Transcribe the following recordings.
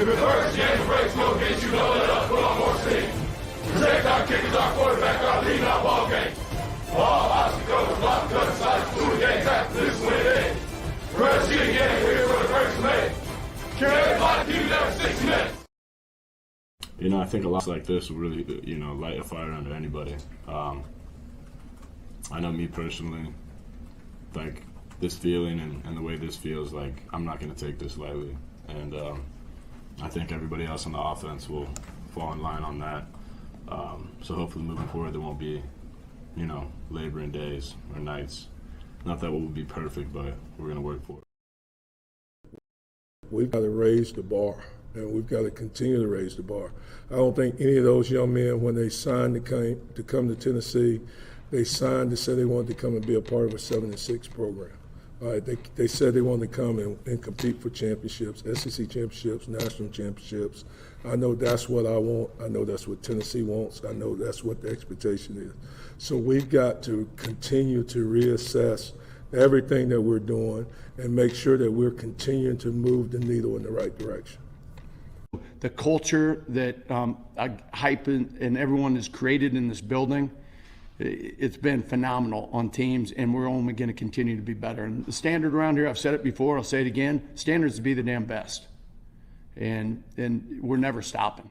If it hurts, James breaks, no get you know let us put on more steam. Protect our kickers, our quarterback, our lead, our ball game. All obstacles, block, cut, sides, through the games after this win in. Press you again, here for the first minute. Carry the body, keep it there for 6 minutes. You know, I think a loss like this will really, light a fire under anybody. I know me personally, like, this feeling and the way this feels, like, I'm not going to take this lightly. And I think everybody else on the offense will fall in line on that. So hopefully moving forward there won't be, laboring days or nights. Not that it will be perfect, but we're going to work for it. We've got to raise the bar, and we've got to continue to raise the bar. I don't think any of those young men, when they signed to come to Tennessee, they signed to say they wanted to come and be a part of a 7-6 program. They said they wanted to come and compete for championships, SEC championships, national championships. I know that's what I want. I know that's what Tennessee wants. I know that's what the expectation is. So we've got to continue to reassess everything that we're doing and make sure that we're continuing to move the needle in the right direction. The culture that Hype and everyone has created in this building, it's been phenomenal on teams, and we're only going to continue to be better. And the standard around here, I've said it before, I'll say it again, standard is to be the damn best. And we're never stopping.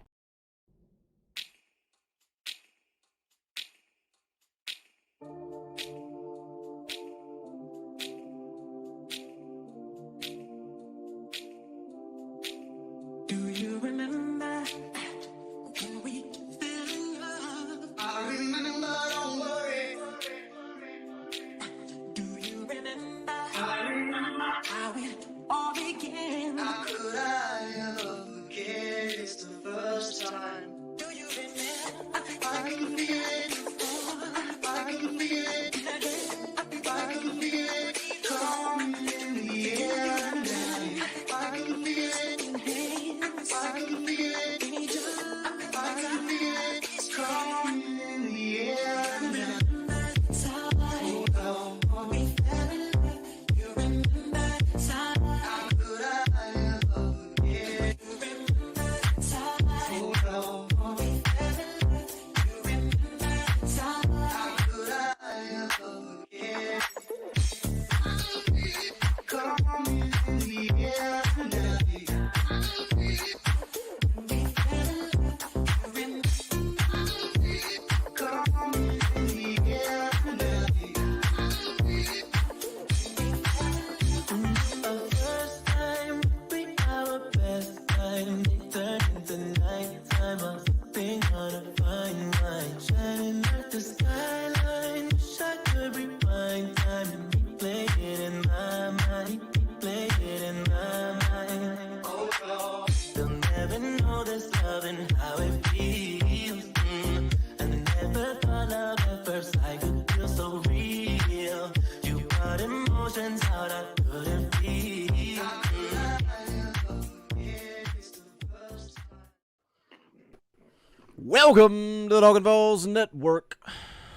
Welcome to the Talkin VAWLS Network.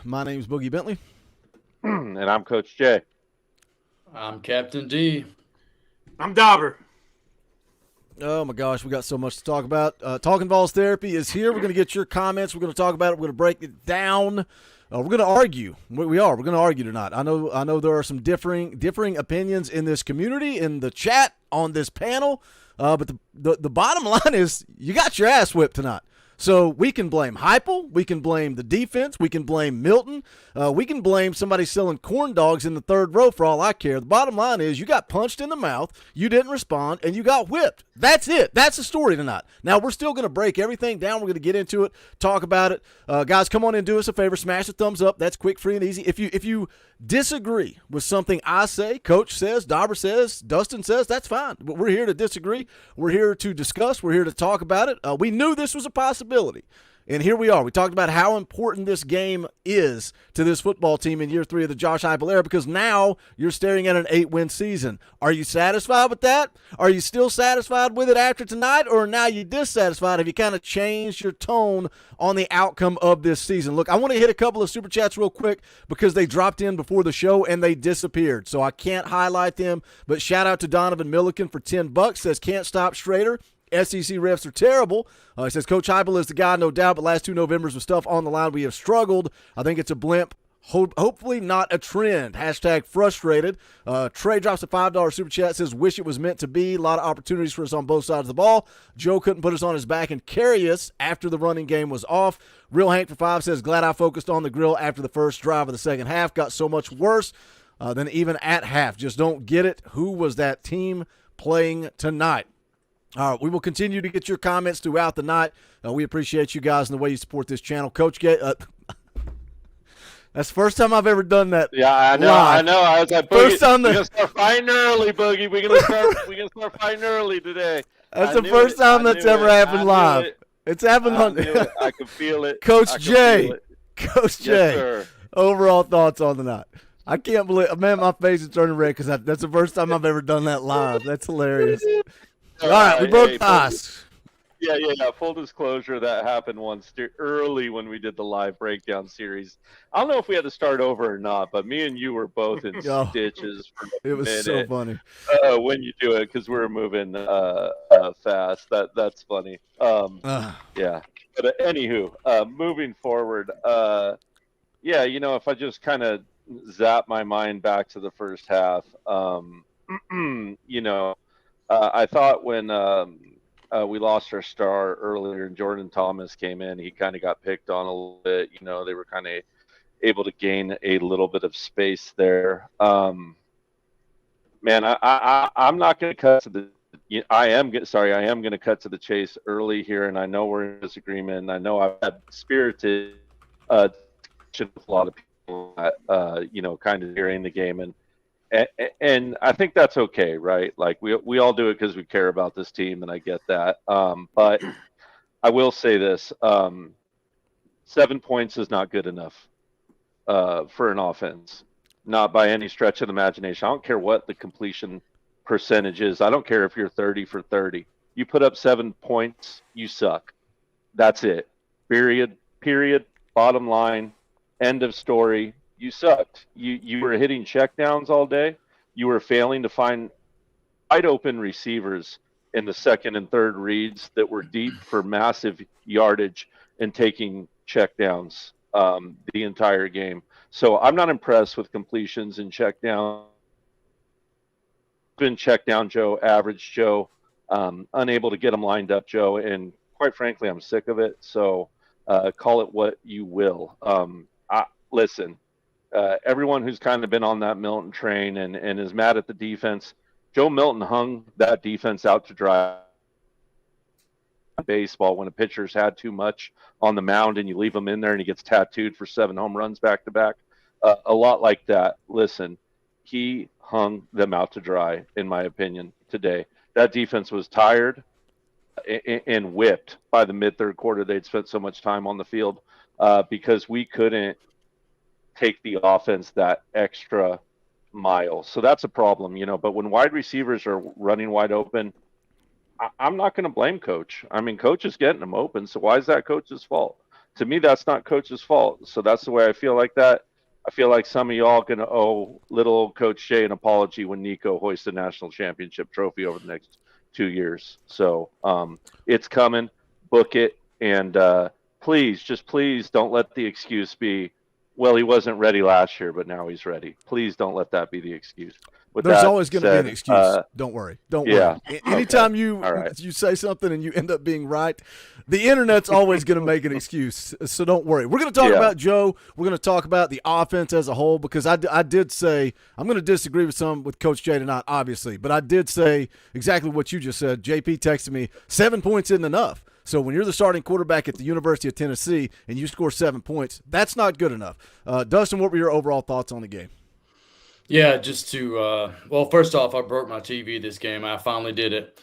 My name's Boogie Bentley. And I'm Coach J. I'm Captain D. I'm Dauber. Oh my gosh, we got so much to talk about. Talkin VAWLS Therapy is here. We're going to get your comments. We're going to talk about it. We're going to break it down. We're going to argue. We are. We're going to argue tonight. I know there are some differing opinions in this community, in the chat, on this panel. But the bottom line is you got your ass whipped tonight. So we can blame Heupel, we can blame the defense, we can blame Milton, we can blame somebody selling corn dogs in the third row for all I care. The bottom line is you got punched in the mouth, you didn't respond, and you got whipped. That's it. That's the story tonight. Now, we're still going to break everything down. We're going to get into it, talk about it. Guys, come on and do us a favor. Smash the thumbs up. That's quick, free, and easy. If you disagree with something I say, Coach says, Dauber says, Dustin says, that's fine. But we're here to disagree. We're here to discuss. We're here to talk about it. We knew this was a possibility. And here we are. We talked about how important this game is to this football team in year 3 of the Josh Heupel era, because now you're staring at an 8-win season. Are you satisfied with that? Are you still satisfied with it after tonight, or now you dissatisfied? Have you kind of changed your tone on the outcome of this season? Look, I want to hit a couple of Super Chats real quick because they dropped in before the show and they disappeared, so I can't highlight them. But shout out to Donovan Milliken for $10. Says, can't stop Schrader. SEC refs are terrible. He says, Coach Heupel is the guy, no doubt, but last 2 Novembers with stuff on the line, we have struggled. I think it's a blimp. Hopefully not a trend. Hashtag frustrated. Trey drops a $5 super chat, says, wish it was meant to be. A lot of opportunities for us on both sides of the ball. Joe couldn't put us on his back and carry us after the running game was off. Real Hank for 5 says, glad I focused on the grill after the first drive of the second half. Got so much worse than even at half. Just don't get it. Who was that team playing tonight? All right, we will continue to get your comments throughout the night. We appreciate you guys and the way you support this channel. Coach that's the first time I've ever done that. Yeah, I know. live. I know. I was like, First time we're gonna start fighting early, Boogie. We're gonna start fighting early today. That's the first time that's ever happened live. It's happened on. I can feel it. Coach Jay. Yes, sir. Overall thoughts on the night. I can't believe, man, my face is turning red because that's the first time I've ever done that live. That's hilarious. All right, we broke the ice. Yeah. Full disclosure, that happened once early when we did the live breakdown series. I don't know if we had to start over or not, but me and you were both in stitches for a It was minute, so funny. when you do it because we were moving fast. That's funny. Yeah. But anywho, moving forward, if I just kind of zap my mind back to the first half, I thought when we lost our star earlier and Jordan Thomas came in, he kind of got picked on a little bit. They were kind of able to gain a little bit of space there. Man, I'm not going to cut to the. I am going to cut to the chase early here, and I know we're in disagreement. And I know I've had spirited with a lot of people, kind of during the game, and I think that's okay, right? Like we all do it because we care about this team, and I get that. But I will say this: 7 points is not good enough for an offense, not by any stretch of the imagination. I don't care what the completion percentage is. I don't care if you're 30 for 30. You put up 7 points, you suck. That's it. Period. Bottom line. End of story. You sucked. You were hitting checkdowns all day. You were failing to find wide open receivers in the second and third reads that were deep for massive yardage and taking checkdowns the entire game. So I'm not impressed with completions and checkdown. Been check down Joe, average Joe, unable to get them lined up Joe, and quite frankly, I'm sick of it. So call it what you will. Listen. Everyone who's kind of been on that Milton train and is mad at the defense, Joe Milton hung that defense out to dry. Baseball, when a pitcher's had too much on the mound and you leave him in there and he gets tattooed for 7 home runs back to back, a lot like that. Listen, he hung them out to dry, in my opinion, today. That defense was tired and whipped by the mid-third quarter. They'd spent so much time on the field because we couldn't take the offense that extra mile. So that's a problem, but when wide receivers are running wide open, I'm not going to blame coach. I mean, coach is getting them open. So why is that coach's fault? To me, that's not coach's fault. So that's the way I feel like that. I feel like some of y'all going to owe little Coach Jay an apology when Nico hoists the national championship trophy over the next 2 years. So it's coming, book it. And please don't let the excuse be, well, he wasn't ready last year, but now he's ready. Please don't let that be the excuse. There's always going to be an excuse. Don't worry. Yeah. Anytime Okay. you say something and you end up being right, the internet's always going to make an excuse. So don't worry. We're going to talk about Joe. We're going to talk about the offense as a whole because I did say I'm going to disagree with Coach Jay tonight, obviously, but I did say exactly what you just said. JP texted me 7 points isn't enough. So when you're the starting quarterback at the University of Tennessee and you score 7 points, that's not good enough. Dustin, what were your overall thoughts on the game? Yeah, just to well, first off, I broke my TV this game. I finally did it.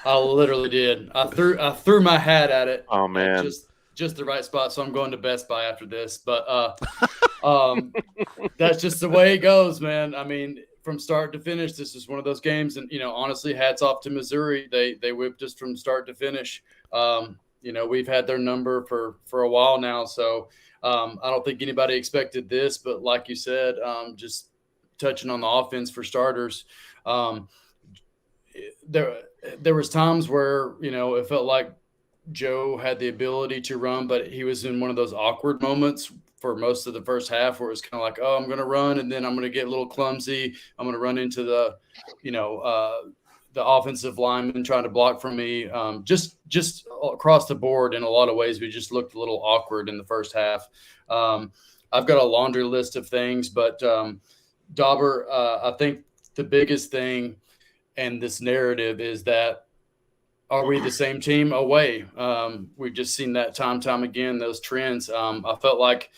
I literally did. I threw my hat at it. Oh man, just the right spot. So I'm going to Best Buy after this. But that's just the way it goes, man. I mean, from start to finish, this is one of those games. And honestly, hats off to Missouri. They whipped us from start to finish. We've had their number for a while now. So I don't think anybody expected this. But like you said, just touching on the offense for starters, there was times where, it felt like Joe had the ability to run, but he was in one of those awkward moments for most of the first half where it was kind of like, oh, I'm going to run and then I'm going to get a little clumsy. I'm going to run into the offensive lineman trying to block from me. Just across the board in a lot of ways, we just looked a little awkward in the first half. I've got a laundry list of things, but Dauber, I think the biggest thing in this narrative is that, are we the same team away? We've just seen that time again, those trends. I felt like,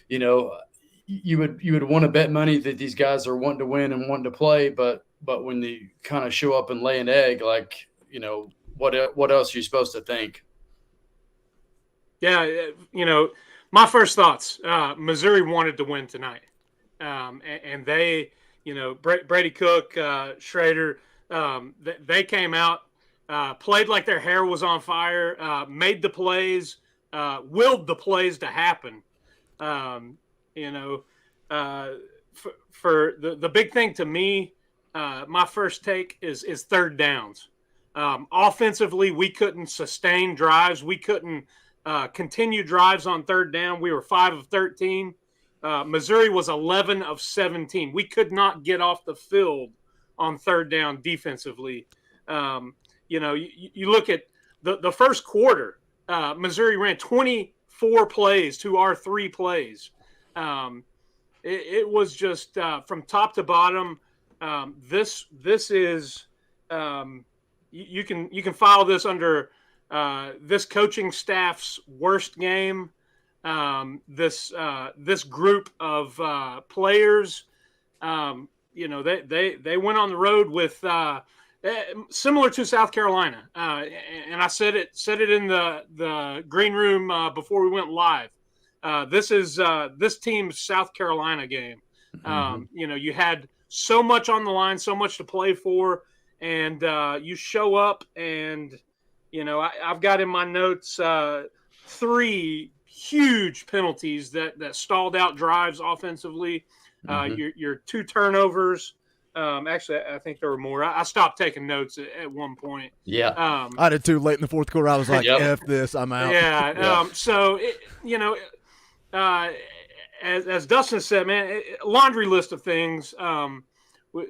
you would want to bet money that these guys are wanting to win and wanting to play, but when they kind of show up and lay an egg, like, what else are you supposed to think? Yeah, my first thoughts, Missouri wanted to win tonight. And they, Brady Cook, Schrader, they came out, played like their hair was on fire, made the plays, willed the plays to happen. For the big thing to me, my first take is third downs. Offensively, we couldn't sustain drives. We couldn't continue drives on third down. We were 5 of 13. Missouri was 11 of 17. We could not get off the field on third down defensively. You look at the first quarter, Missouri ran 24 plays to our 3 plays. It was just from top to bottom. This is you can file this under this coaching staff's worst game. This group of players, they went on the road with similar to South Carolina, and I said it in the green room before we went live. This is this team's South Carolina game. You had so much on the line, so much to play for, and you show up, and I've got in my notes 3 huge penalties that stalled out drives offensively. Your 2 turnovers. Actually, I think there were more. I stopped taking notes at one point. Yeah. I did too. Late in the fourth quarter, I was like, F this, I'm out. Yeah. So, as Dustin said, man, laundry list of things.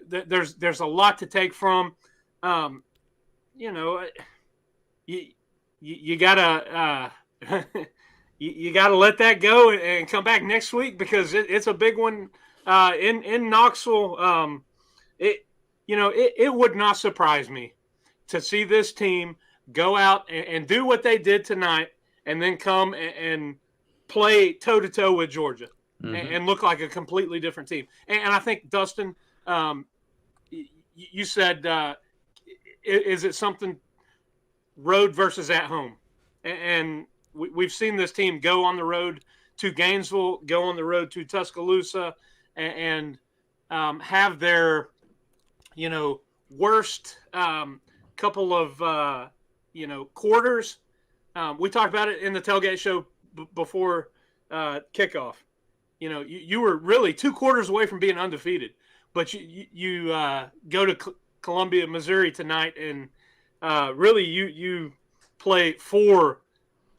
There's a lot to take from. You gotta you gotta let that go and come back next week, because it's a big one in Knoxville. It would not surprise me to see this team go out and do what they did tonight, and then come and play toe-to-toe with Georgia and look like a completely different team. And I think, Dustin, you said, is it something road versus at home? And we've seen this team go on the road to Gainesville, go on the road to Tuscaloosa, and have their, worst couple of, quarters. We talked about it in the tailgate show before kickoff. You were really 2 quarters away from being undefeated, but you go to Columbia, Missouri tonight, and really you play 4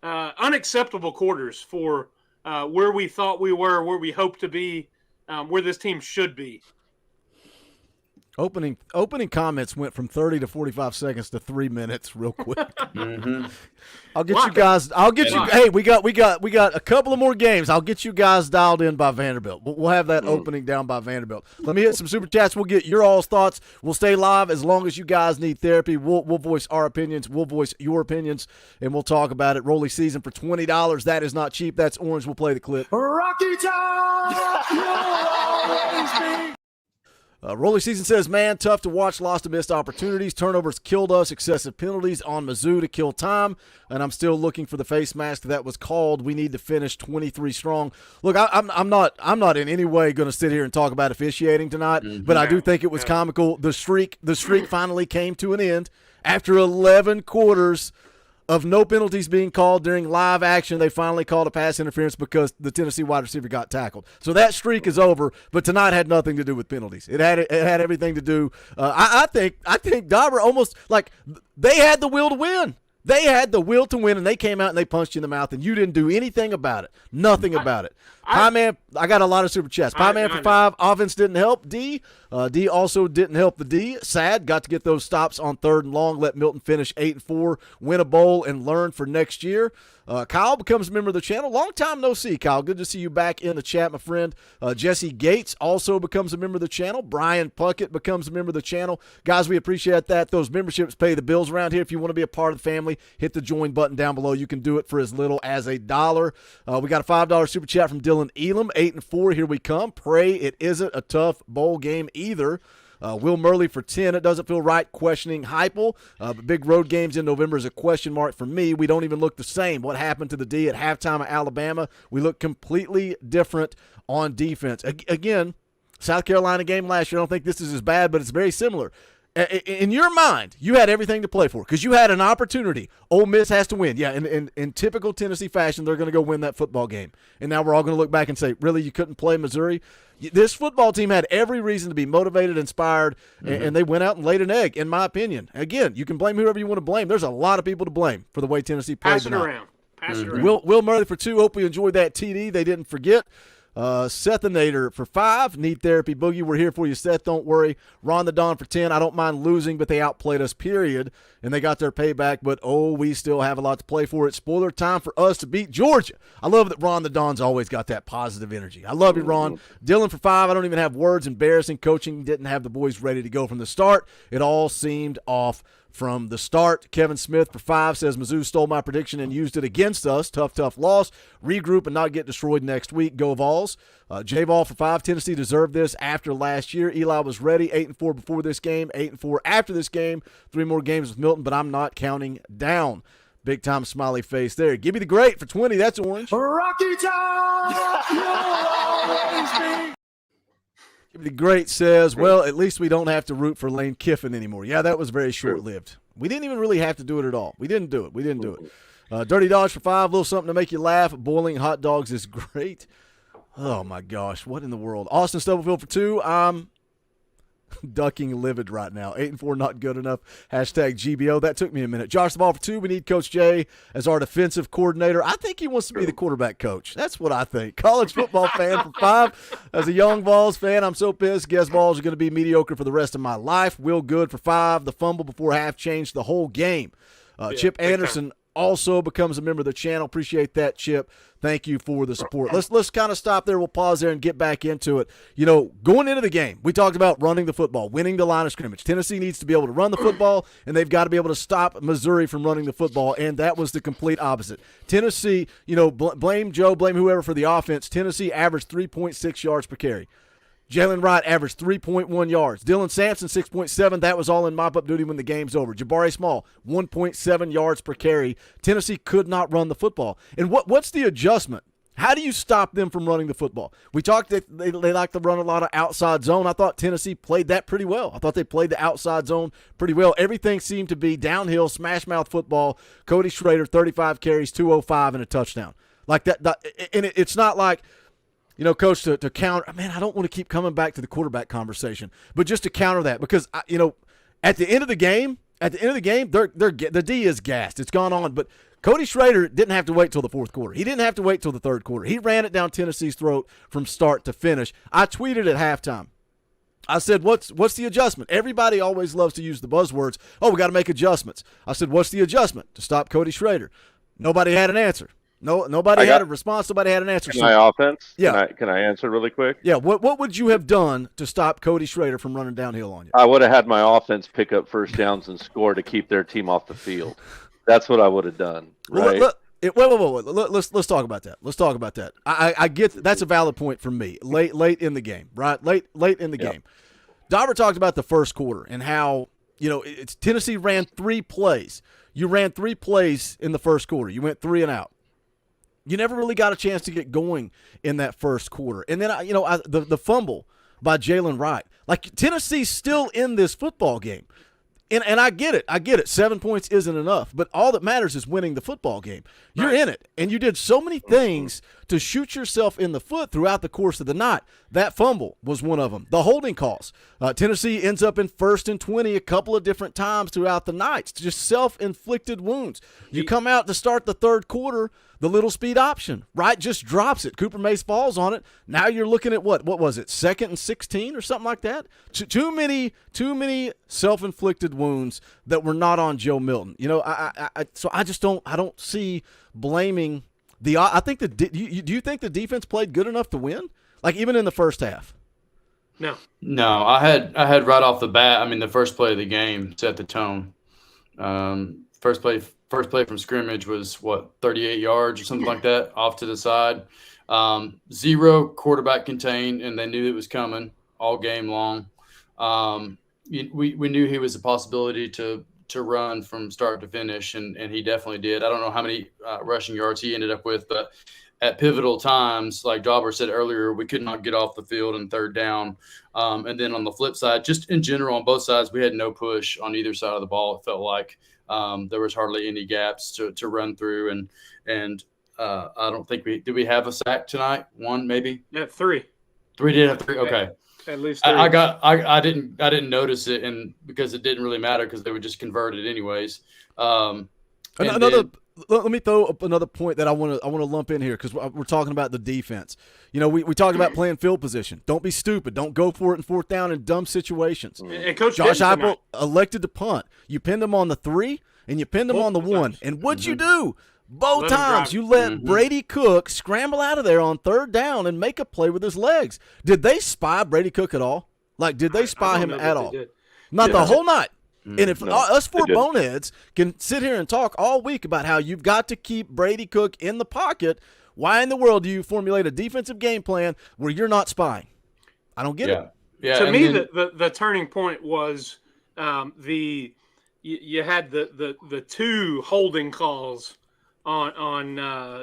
unacceptable quarters for where we thought we were, where we hoped to be, where this team should be. Opening comments went from 30 to 45 seconds to 3 minutes real quick. I'll get you guys. Hey, we got a couple of more games. I'll get you guys dialed in by Vanderbilt. We'll have that opening down by Vanderbilt. Let me hit some super chats. We'll get your all's thoughts. We'll stay live as long as you guys need therapy. We'll voice our opinions. We'll voice your opinions, and we'll talk about it. Rolly season for $20. That is not cheap. That's orange. We'll play the clip. Rocky Top, you'll always be. Rolly season says, man, tough to watch, lost and missed opportunities. Turnovers killed us. Excessive penalties on Mizzou to kill time. And I'm still looking for the face mask that was called. We need to finish 23 strong. Look, I'm not in any way going to sit here and talk about officiating tonight, but I do think it was comical. The streak finally came to an end after 11 quarters of no penalties being called during live action. They finally called a pass interference because the Tennessee wide receiver got tackled. So that streak is over, but tonight had nothing to do with penalties. It had everything to do. I think Dauber almost, like, they had the will to win. They had the will to win, and they came out and they punched you in the mouth, and you didn't do anything about it. Nothing about it. Pie Man, I got a lot of super chats. Pie Man for 5. Offense didn't help. D also didn't help the D. Sad, got to get those stops on 3rd and long. Let Milton finish 8-4, win a bowl, and learn for next year. Kyle becomes a member of the channel. Long time no see, Kyle. Good to see you back in the chat, my friend. Jesse Gates also becomes a member of the channel. Brian Puckett becomes a member of the channel. Guys, we appreciate that. Those memberships pay the bills around here. If you want to be a part of the family, hit the join button down below. You can do it for as little as $1. We got a $5 super chat from Dylan Elam. 8-4, here we come. Pray it isn't a tough bowl game either. Will Murley for 10. It doesn't feel right questioning Heupel. But big road games in November is a question mark for me. We don't even look the same. What happened to the D at halftime at Alabama? We look completely different on defense. Again, South Carolina game last year, I don't think this is as bad, but it's very similar. In your mind, you had everything to play for because you had an opportunity. Ole Miss has to win. Yeah, in typical Tennessee fashion, they're going to go win that football game. And now we're all going to look back and say, really, you couldn't play Missouri? This football team had every reason to be motivated, inspired, and they went out and laid an egg, in my opinion. Again, you can blame whoever you want to blame. There's a lot of people to blame for the way Tennessee played tonight. Pass it around. Will Murley for 2. Hope you enjoyed that TD. They didn't forget. Sethinator for 5. Need therapy, Boogie. We're here for you, Seth. Don't worry. Ron the Don for 10. I don't mind losing, but they outplayed us, period. And they got their payback, but, we still have a lot to play for. It's spoiler time for us to beat Georgia. I love that Ron the Don's always got that positive energy. I love you, Ron. Dylan for 5. I don't even have words. Embarrassing. Coaching didn't have the boys ready to go from the start. It all seemed off from the start. Kevin Smith for 5 says Mizzou stole my prediction and used it against us. Tough loss. Regroup and not get destroyed next week. Go Vols. J-Vol for 5. Tennessee deserved this after last year. Eli was ready. 8-4 before this game. 8-4 after this game. 3 more games with Milton, but I'm not counting down. Big time smiley face there. Give me the great for 20. That's orange. Rocky Top, you'll always be. The Great says, well, at least we don't have to root for Lane Kiffin anymore. Yeah, that was very short-lived. We didn't even really have to do it at all. We didn't do it. Dirty Dodge for 5, a little something to make you laugh. Boiling hot dogs is great. Oh, my gosh, what in the world? Austin Stubblefield for 2. I'm ducking livid right now. 8-4, not good enough. Hashtag GBO. That took me a minute. Josh the Ball for 2. We need Coach Jay as our defensive coordinator. I think he wants to be the quarterback coach. That's what I think. College football fan for 5. As a young Vols fan, I'm so pissed. Guess Vols are going to be mediocre for the rest of my life. Will Good for 5. The fumble before half changed the whole game. Chip Anderson also becomes a member of the channel. Appreciate that, Chip. Thank you for the support. Let's kind of stop there. We'll pause there and get back into it. Going into the game, we talked about running the football, winning the line of scrimmage. Tennessee needs to be able to run the football, and they've got to be able to stop Missouri from running the football, and that was the complete opposite. Tennessee, blame Joe, blame whoever for the offense. Tennessee averaged 3.6 yards per carry. Jalen Wright averaged 3.1 yards. Dylan Sampson, 6.7. That was all in mop-up duty when the game's over. Jabari Small, 1.7 yards per carry. Tennessee could not run the football. And what's the adjustment? How do you stop them from running the football? We talked that they like to run a lot of outside zone. I thought Tennessee played that pretty well. I thought they played the outside zone pretty well. Everything seemed to be downhill, smash-mouth football. Cody Schrader, 35 carries, 205, and a touchdown. Like that and it's not like – Coach, to counter, man, I don't want to keep coming back to the quarterback conversation, but just to counter that, because at the end of the game, the D is gassed. It's gone on, but Cody Schrader didn't have to wait till the fourth quarter. He didn't have to wait till the third quarter. He ran it down Tennessee's throat from start to finish. I tweeted at halftime. I said, what's the adjustment? Everybody always loves to use the buzzwords. Oh, we got to make adjustment. I said, what's the adjustment to stop Cody Schrader? Nobody had an answer. Nobody had a response. Nobody had an answer. My offense? Yeah. Can I answer really quick? Yeah. What would you have done to stop Cody Schrader from running downhill on you? I would have had my offense pick up first downs and score to keep their team off the field. That's what I would have done. Right? Wait. Let's talk about that. I get that's a valid point from me. Late in the game, right? Late in the game. Dauber talked about the first quarter and how it's Tennessee ran 3 plays. You ran 3 plays in the first quarter. You went 3 and out. You never really got a chance to get going in that first quarter. And then, the fumble by Jalen Wright. Like, Tennessee's still in this football game. And I get it. I get it. 7 points isn't enough, but all that matters is winning the football game. You're in it, and you did so many things to shoot yourself in the foot throughout the course of the night. That fumble was one of them. The holding calls. Tennessee ends up in 1st and 20 a couple of different times throughout the night. It's just self-inflicted wounds. You come out to start the third quarter, the little speed option, right, just drops it. Cooper Mace falls on it. Now you're looking at what was it, 2nd and 16 or something like that? Too many self-inflicted wounds that were not on Joe Milton. You know, so I don't see blaming the. I think do you think the defense played good enough to win? Like even in the first half? No. I had right off the bat. I mean, the first play of the game set the tone. First play from scrimmage was 38 yards or something like that off to the side. 0 quarterback contained, and they knew it was coming all game long. We knew he was a possibility to run from start to finish, and he definitely did. I don't know how many rushing yards he ended up with, but at pivotal times, like Jobber said earlier, we could not get off the field in 3rd down. And then on the flip side, just in general on both sides, we had no push on either side of the ball. It felt like there was hardly any gaps to run through, and I don't think did we have a sack tonight? 1 maybe? Yeah, 3. 3 did have 3. Okay. At least 3. I didn't notice it, and because it didn't really matter because they were just converted anyways. Let me throw up another point that I want to lump in here because we're talking about the defense. You know, we talked about playing field position. Don't be stupid. Don't go for it in 4th down in dumb situations. And Coach Josh Heupel elected to punt. You pinned him on the 3 and you pinned him on the 1. And what'd you do? Both times you let Brady Cook scramble out of there on 3rd down and make a play with his legs. Did they spy Brady Cook at all? Like, did they spy him at all? Not the whole night. And if us 4 boneheads can sit here and talk all week about how you've got to keep Brady Cook in the pocket, why in the world do you formulate a defensive game plan where you're not spying? I don't get it. Yeah. To me, the turning point was you had the 2 holding calls on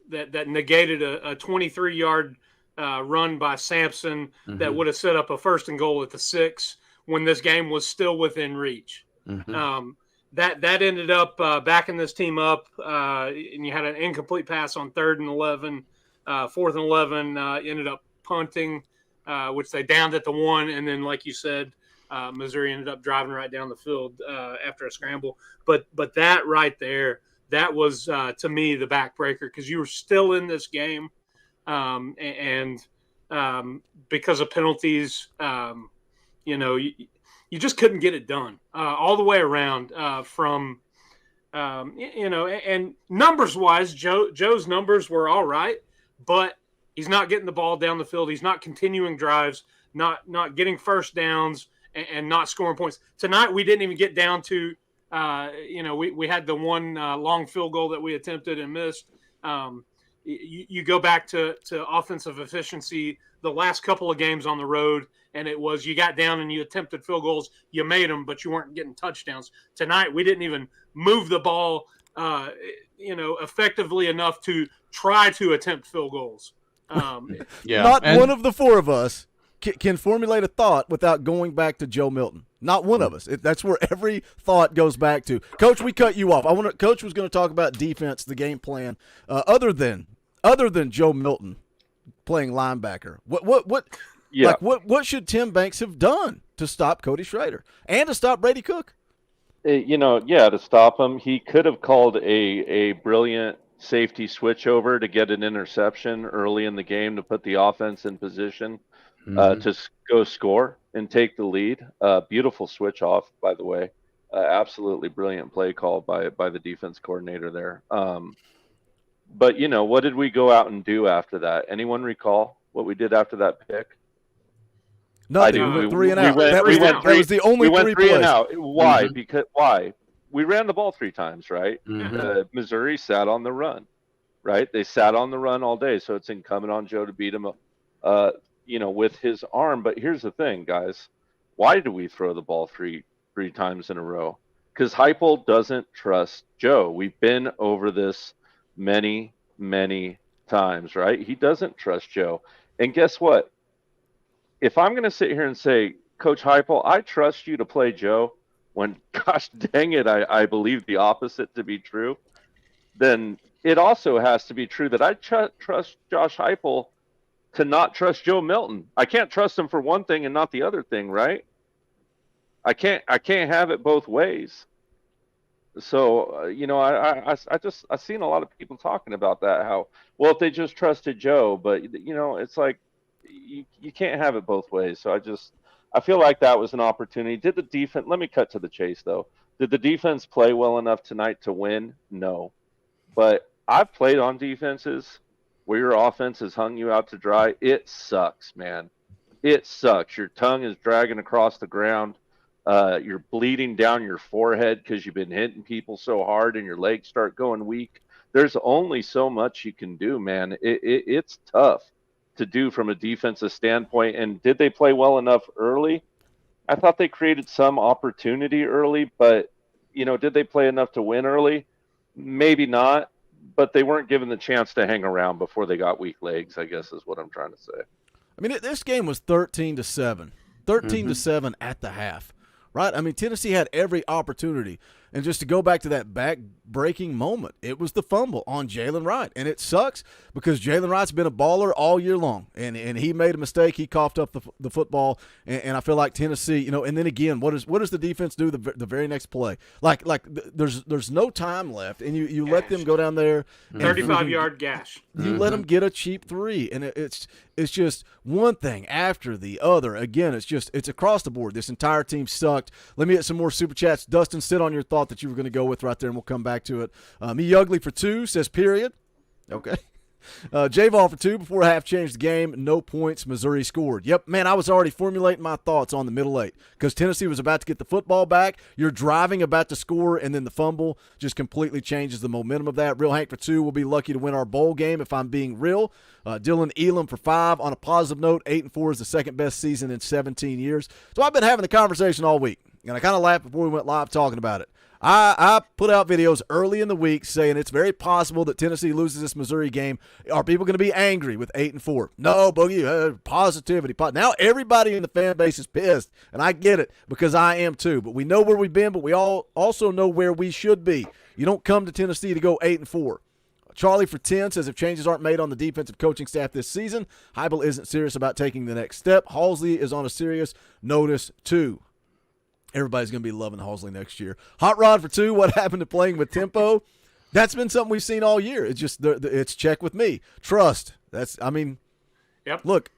that negated a 23-yard run by Sampson that would have set up a 1st and goal at the 6 when this game was still within reach. That ended up backing this team up, and you had an incomplete pass on 3rd and 11, 4th and 11, ended up punting, which they downed at the 1, and then, like you said, Missouri ended up driving right down the field after a scramble. But that right there, that was, to me, the backbreaker because you were still in this game, and because of penalties, you just couldn't get it done all the way around from, and numbers-wise, Joe's numbers were all right, but he's not getting the ball down the field. He's not continuing drives, not getting first downs, and not scoring points. Tonight, we didn't even get down to, we had the 1 long field goal that we attempted and missed. You go back to offensive efficiency the last couple of games on the road, and it was you got down and you attempted field goals, you made them, but you weren't getting touchdowns. Tonight, we didn't even move the ball, effectively enough to try to attempt field goals. Not one of the 4 of us can formulate a thought without going back to Joe Milton. Not one of us. That's where every thought goes back to. Coach, we cut you off. Coach was going to talk about defense, the game plan, other than Joe Milton playing linebacker. What should Tim Banks have done to stop Cody Schrader and to stop Brady Cook? To stop him, he could have called a brilliant safety switch over to get an interception early in the game to put the offense in position to go score and take the lead. Beautiful switch off, by the way. Absolutely brilliant play call by the defense coordinator there. But, what did we go out and do after that? Anyone recall what we did after that pick? Nothing. We went 3 and out. That was the only 3 plays. And out. Why? Why? We ran the ball 3 times, right? Missouri sat on the run, right? They sat on the run all day, so it's incumbent on Joe to beat him, with his arm. But here's the thing, guys. Why do we throw the ball three times in a row? Because Heupel doesn't trust Joe. We've been over this many, many times, right? He doesn't trust Joe. And guess what? If I'm going to sit here and say, Coach Heupel, I trust you to play Joe, when, gosh dang it, I believe the opposite to be true, then it also has to be true that I trust Josh Heupel to not trust Joe Milton. I can't trust him for one thing and not the other thing, right? I can't have it both ways. So I've seen a lot of people talking about that. How, well, if they just trusted Joe, but it's like you can't have it both ways. So I feel like that was an opportunity. Did the defense? Let me cut to the chase though. Did the defense play well enough tonight to win? No, but I've played on defenses where your offense has hung you out to dry. It sucks, man. It sucks. Your tongue is dragging across the ground. You're bleeding down your forehead because you've been hitting people so hard and your legs start going weak. There's only so much you can do, man. It's tough to do from a defensive standpoint. And did they play well enough early? I thought they created some opportunity early, but, did they play enough to win early? Maybe not, but they weren't given the chance to hang around before they got weak legs, I guess is what I'm trying to say. I mean, this game was 13-7. 13-7 at the half. Right? I mean, Tennessee had every opportunity. And just to go back to that back-breaking moment, it was the fumble on Jalen Wright. And it sucks because Jalen Wright's been a baller all year long. And he made a mistake. He coughed up the football. And I feel like Tennessee, and then again, what does the defense do the very next play? Like there's no time left. And you let them go down there. 35-yard gash. You let them get a cheap three. And it's just one thing after the other. Again, it's across the board. This entire team sucked. Let me get some more super chats. Dustin, sit on your thought that you were going to go with right there, and we'll come back to it. Me Ugly for 2 says period. Okay. J-Vol for 2, before half changed the game, no points, Missouri scored. Yep, man, I was already formulating my thoughts on the middle eight because Tennessee was about to get the football back. You're driving, about to score, and then the fumble just completely changes the momentum of that. Real Hank for 2 will be lucky to win our bowl game if I'm being real. Dylan Elam for 5. On a positive note, 8-4 is the second best season in 17 years. So I've been having the conversation all week, and I kind of laughed before we went live talking about it. I put out videos early in the week saying it's very possible that Tennessee loses this Missouri game. Are people going to be angry with 8-4? No, Boogie, positivity. Now everybody in the fan base is pissed, and I get it because I am too. But we know where we've been, but we all also know where we should be. You don't come to Tennessee to go 8-4. Charlie for 10 says if changes aren't made on the defensive coaching staff this season, Heupel isn't serious about taking the next step. Halsley is on a serious notice too. Everybody's going to be loving Halsley next year. Hot Rod for 2, what happened to playing with tempo? That's been something we've seen all year. It's just it's check with me. Trust. Yep. Look,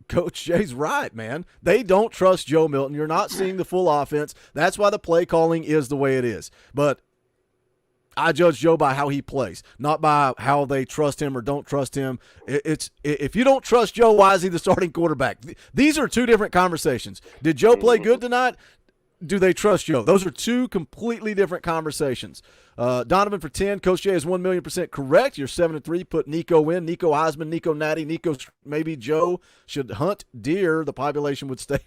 Coach Jay's right, man. They don't trust Joe Milton. You're not seeing the full offense. That's why the play calling is the way it is. But I judge Joe by how he plays, not by how they trust him or don't trust him. If you don't trust Joe, why is he the starting quarterback? These are two different conversations. Did Joe play good tonight? Do they trust Joe? Those are two completely different conversations. Donovan for 10. Coach Jay is 1,000,000% correct. You're 7-3. Put Nico in. Nico Heisman, Nico Natty, Nico. Maybe Joe should hunt deer. The population would stay.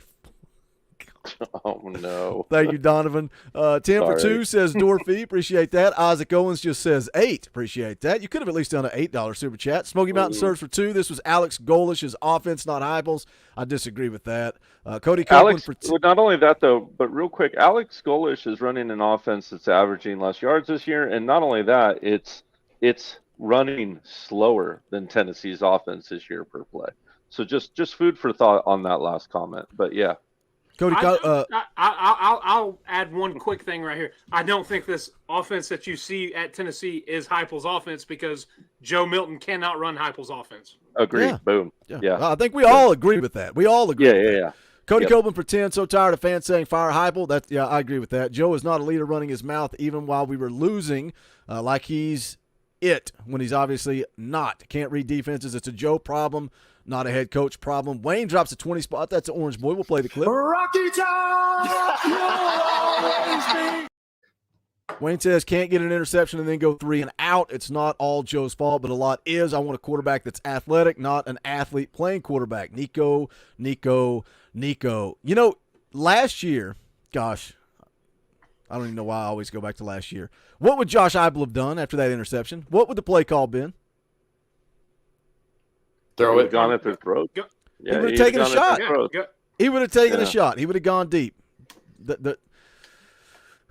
Oh, no. Thank you, Donovan. 10 for 2 says Dorothy. Appreciate that. Isaac Owens just says 8. Appreciate that. You could have at least done an $8 super chat. Smoky Mountain Surge for 2. This was Alex Golish's offense, not Heupel's. I disagree with that. Cody Copeland for 2. Not only that, though, but real quick, Alex Golish is running an offense that's averaging less yards this year. And not only that, it's running slower than Tennessee's offense this year per play. So just food for thought on that last comment. But, yeah. Cody, I'll add one quick thing right here. I don't think this offense that you see at Tennessee is Heupel's offense because Joe Milton cannot run Heupel's offense. Agreed. Yeah. Boom. Yeah. I think we all agree with that. We all agree. Yeah. Cody Copeland for 10. So tired of fans saying fire Heupel. I agree with that. Joe is not a leader running his mouth even while we were losing, like he's it when he's obviously not. Can't read defenses. It's a Joe problem, not a head coach problem. Wayne drops a 20 spot. That's an Orange Boy. We'll play the clip. Rocky Top! Wayne says can't get an interception and then go 3 and out. It's not all Joe's fault, but a lot is. I want a quarterback that's athletic, not an athlete playing quarterback. Nico. Last year, gosh, I don't even know why I always go back to last year. What would Josh Heupel have done after that interception? What would the play call been? Throw it. Gone at their throat. Yeah, he would have taken a shot. Yeah. He would have taken a shot. He would have gone deep.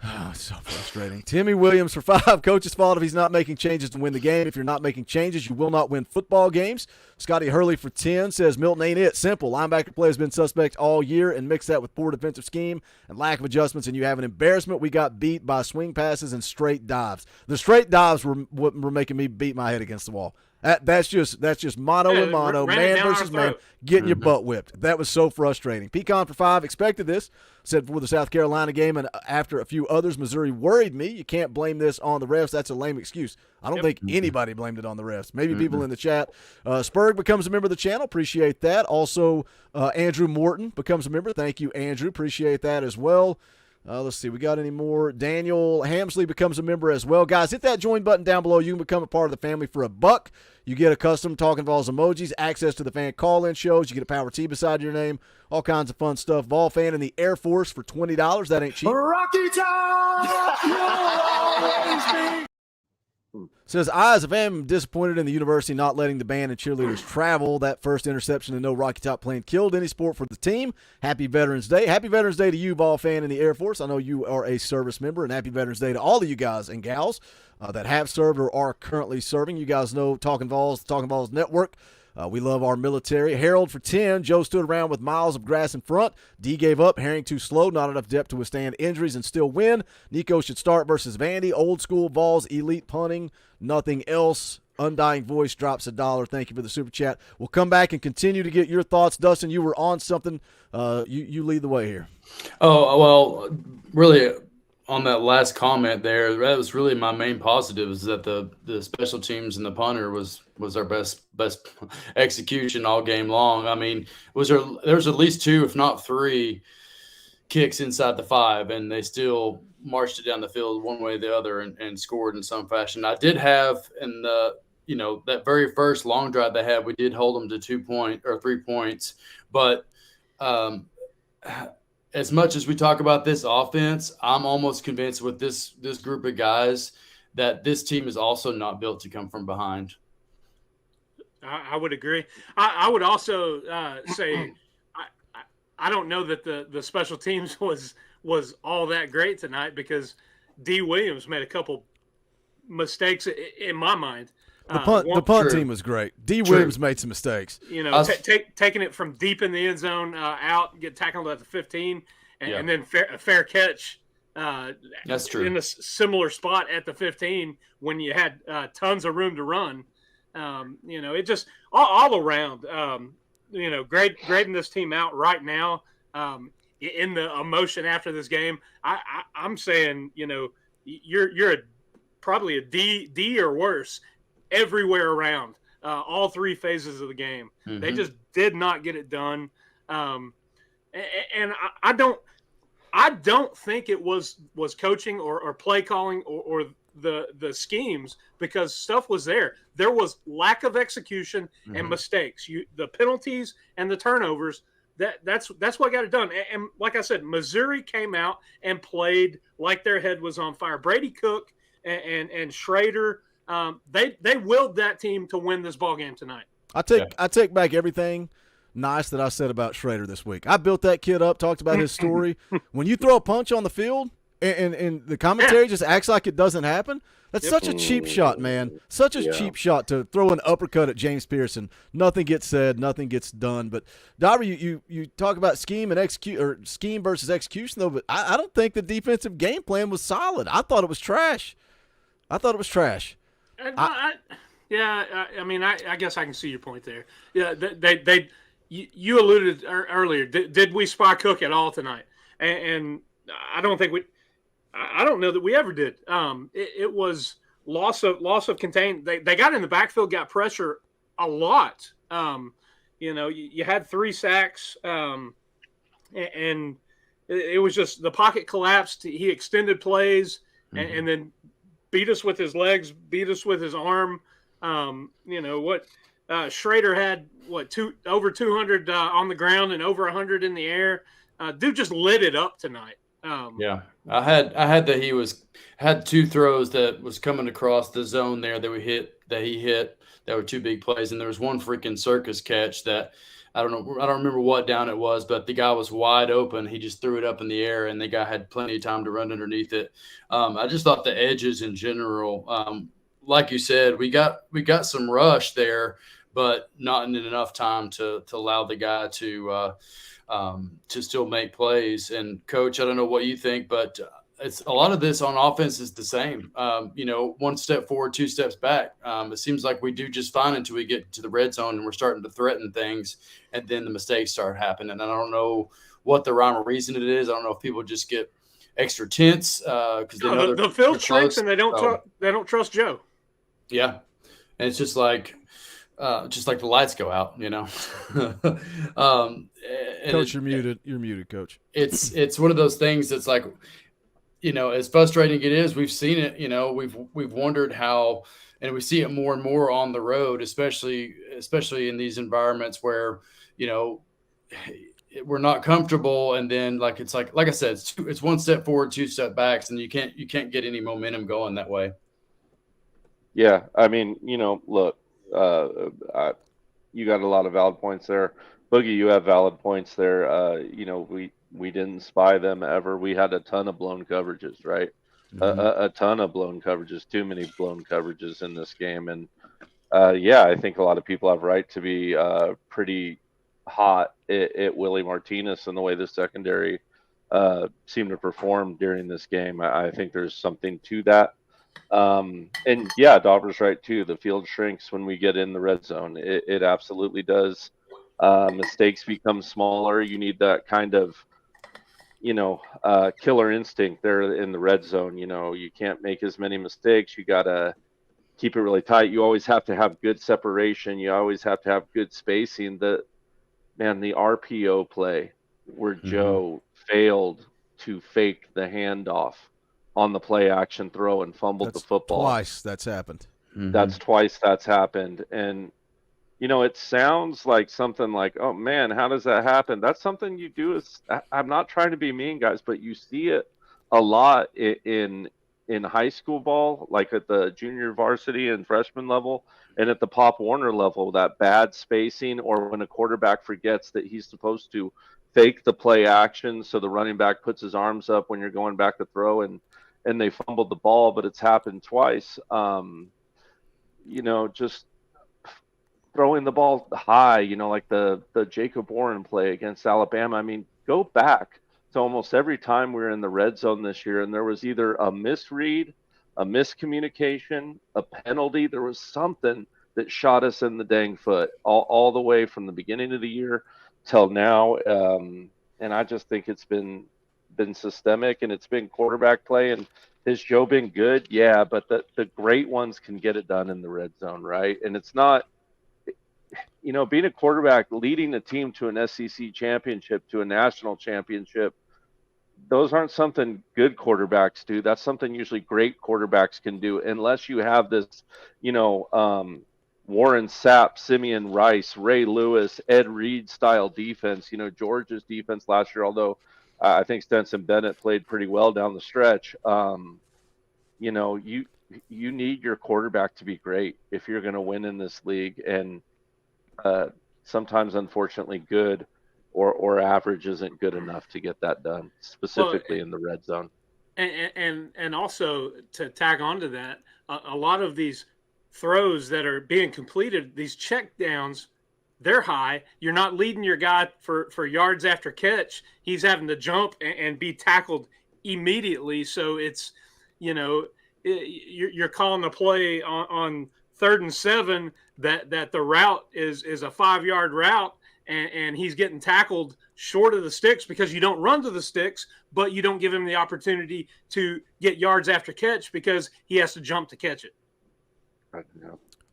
Oh, it's so frustrating. Timmy Williams for 5. Coach's fault if he's not making changes to win the game. If you're not making changes, you will not win football games. Scotty Hurley for 10 says Milton ain't it. Simple. Linebacker play has been suspect all year, and mix that with poor defensive scheme and lack of adjustments, and you have an embarrassment. We got beat by swing passes and straight dives. The straight dives were what were making me beat my head against the wall. That's just mano a mano, man versus man, getting your butt whipped. That was so frustrating. Pecan for 5, expected this, said for the South Carolina game, and after a few others, Missouri worried me. You can't blame this on the refs. That's a lame excuse. I don't think anybody blamed it on the refs. Maybe people in the chat. Spurg becomes a member of the channel. Appreciate that. Also, Andrew Morton becomes a member. Thank you, Andrew. Appreciate that as well. Let's see. We got any more? Daniel Hamsley becomes a member as well. Guys, hit that join button down below. You can become a part of the family for $1. You get a custom Talkin VAWLS emojis, access to the fan call-in shows. You get a Power T beside your name. All kinds of fun stuff. Vol fan in the Air Force for $20. That ain't cheap. Rocky Top, you'll always be. Says, I, as a fan, am disappointed in the university not letting the band and cheerleaders travel. That first interception and no Rocky Top plane killed any sport for the team. Happy Veterans Day. Happy Veterans Day to you, ball fan in the Air Force. I know you are a service member, and happy Veterans Day to all of you guys and gals that have served or are currently serving. You guys know Talkin VAWLS, the Talkin VAWLS Network. We love our military. Harold for 10. Joe stood around with miles of grass in front. D gave up. Herring too slow. Not enough depth to withstand injuries and still win. Nico should start versus Vandy. Old school VAWLS, elite punting. Nothing else. Undying Voice drops $1. Thank you for the super chat. We'll come back and continue to get your thoughts. Dustin, you were on something. You lead the way here. Oh, well, really, on that last comment there, that was really my main positive, is that the special teams and the punter was our best execution all game long. I mean, there was at least 2, if not 3, kicks inside the 5, and they still marched it down the field one way or the other and scored in some fashion. I did have in the that very first long drive they had, we did hold them to 3 points, but as much as we talk about this offense, I'm almost convinced with this group of guys that this team is also not built to come from behind. I would agree. I would also say I don't know that the special teams was all that great tonight, because D. Williams made a couple mistakes in my mind. The punt team was great. D. Williams made some mistakes. Taking it from deep in the end zone out, get tackled at the 15, and then a fair catch. That's true. In a similar spot at the 15 when you had tons of room to run. It just all around. Grading this team out right now. In the emotion after this game, I'm saying, you're probably a D or worse everywhere around, all 3 phases of the game. Mm-hmm. They just did not get it done. And I don't think it was coaching or play calling or the schemes, because stuff was there. There was lack of execution and mistakes. The penalties and the turnovers, that's what got it done. And like I said, Missouri came out and played like their head was on fire. Brady Cook and Schrader, they willed that team to win this ball game tonight. I take back everything nice that I said about Schrader this week. I built that kid up, talked about his story. When you throw a punch on the field and the commentary just acts like it doesn't happen, that's such a cheap shot, man. Such a cheap shot to throw an uppercut at James Pearson. Nothing gets said, nothing gets done. But Dobber, you talk about scheme versus execution, though. But I don't think the defensive game plan was solid. I thought it was trash. I mean, I guess I can see your point there. Yeah, you alluded earlier. Did we spy Cook at all tonight? And I don't think I don't know that we ever did. It was loss of contain. They got in the backfield, got pressure a lot. You had 3 sacks, and it was just the pocket collapsed. He extended plays and then beat us with his legs, beat us with his arm. Schrader had over 200 on the ground and over 100 in the air. Dude just lit it up tonight. I had that he had 2 throws that was coming across the zone there that he hit that were 2 big plays, and there was one freaking circus catch that I don't remember what down it was, but the guy was wide open. He just threw it up in the air, and the guy had plenty of time to run underneath it. I just thought the edges in general, like you said, we got some rush there, but not in enough time to allow the guy to still make plays. And Coach, I don't know what you think, but it's a lot of this on offense is the same. One step forward, two steps back. It seems like we do just fine until we get to the red zone and we're starting to threaten things, and then the mistakes start happening. And I don't know what the rhyme or reason it is. I don't know if people just get extra tense because the field shrinks and they don't trust Joe. Yeah, and it's just like the lights go out, Coach, you're muted. You're muted, Coach. It's one of those things that's like, as frustrating it is, we've seen it. We've wondered how, and we see it more and more on the road, especially in these environments where we're not comfortable, and then like I said, it's one step forward, two step backs, and you can't get any momentum going that way. Yeah, I mean, look, you got a lot of valid points there. Boogie, you have valid points there. We didn't spy them ever. We had a ton of blown coverages, right? Mm-hmm. A ton of blown coverages, too many blown coverages in this game. And I think a lot of people have right to be pretty hot at Willie Martinez and the way the secondary seemed to perform during this game. I think there's something to that. Dauber's right too. The field shrinks when we get in the red zone. It absolutely does. Mistakes become smaller. You need that kind of, killer instinct there in the red zone. You can't make as many mistakes. You got to keep it really tight. You always have to have good separation. You always have to have good spacing. The RPO play where Joe failed to fake the handoff on the play action throw and fumbled the football. Twice that's happened. Mm-hmm. That's twice that's happened. And, it sounds like something like, oh, man, how does that happen? That's something you do. I'm not trying to be mean, guys, but you see it a lot in high school ball, like at the junior varsity and freshman level, and at the Pop Warner level, that bad spacing, or when a quarterback forgets that he's supposed to fake the play action so the running back puts his arms up when you're going back to throw and they fumbled the ball, but it's happened twice. Just throwing the ball high, like the Jacob Warren play against Alabama. I mean, go back to almost every time we were in the red zone this year, and there was either a misread, a miscommunication, a penalty. There was something that shot us in the dang foot all the way from the beginning of the year till now. And I just think it's been systemic, and it's been quarterback play. And has Joe been good? Yeah, but the great ones can get it done in the red zone, right? And it's not, being a quarterback, leading a team to an SEC championship, to a national championship, those aren't something good quarterbacks do. That's something usually great quarterbacks can do, unless you have this, Warren Sapp, Simeon Rice, Ray Lewis, Ed Reed style defense. Georgia's defense last year, although I think Stetson Bennett played pretty well down the stretch. You need your quarterback to be great if you're going to win in this league. And sometimes, unfortunately, good or average isn't good enough to get that done, specifically in the red zone. And also to tag on to that, a lot of these throws that are being completed, these check downs, they're high. You're not leading your guy for yards after catch. He's having to jump and be tackled immediately. So it's, you're calling the play on 3rd and 7 that the route is a 5-yard route, and he's getting tackled short of the sticks because you don't run to the sticks, but you don't give him the opportunity to get yards after catch because he has to jump to catch it.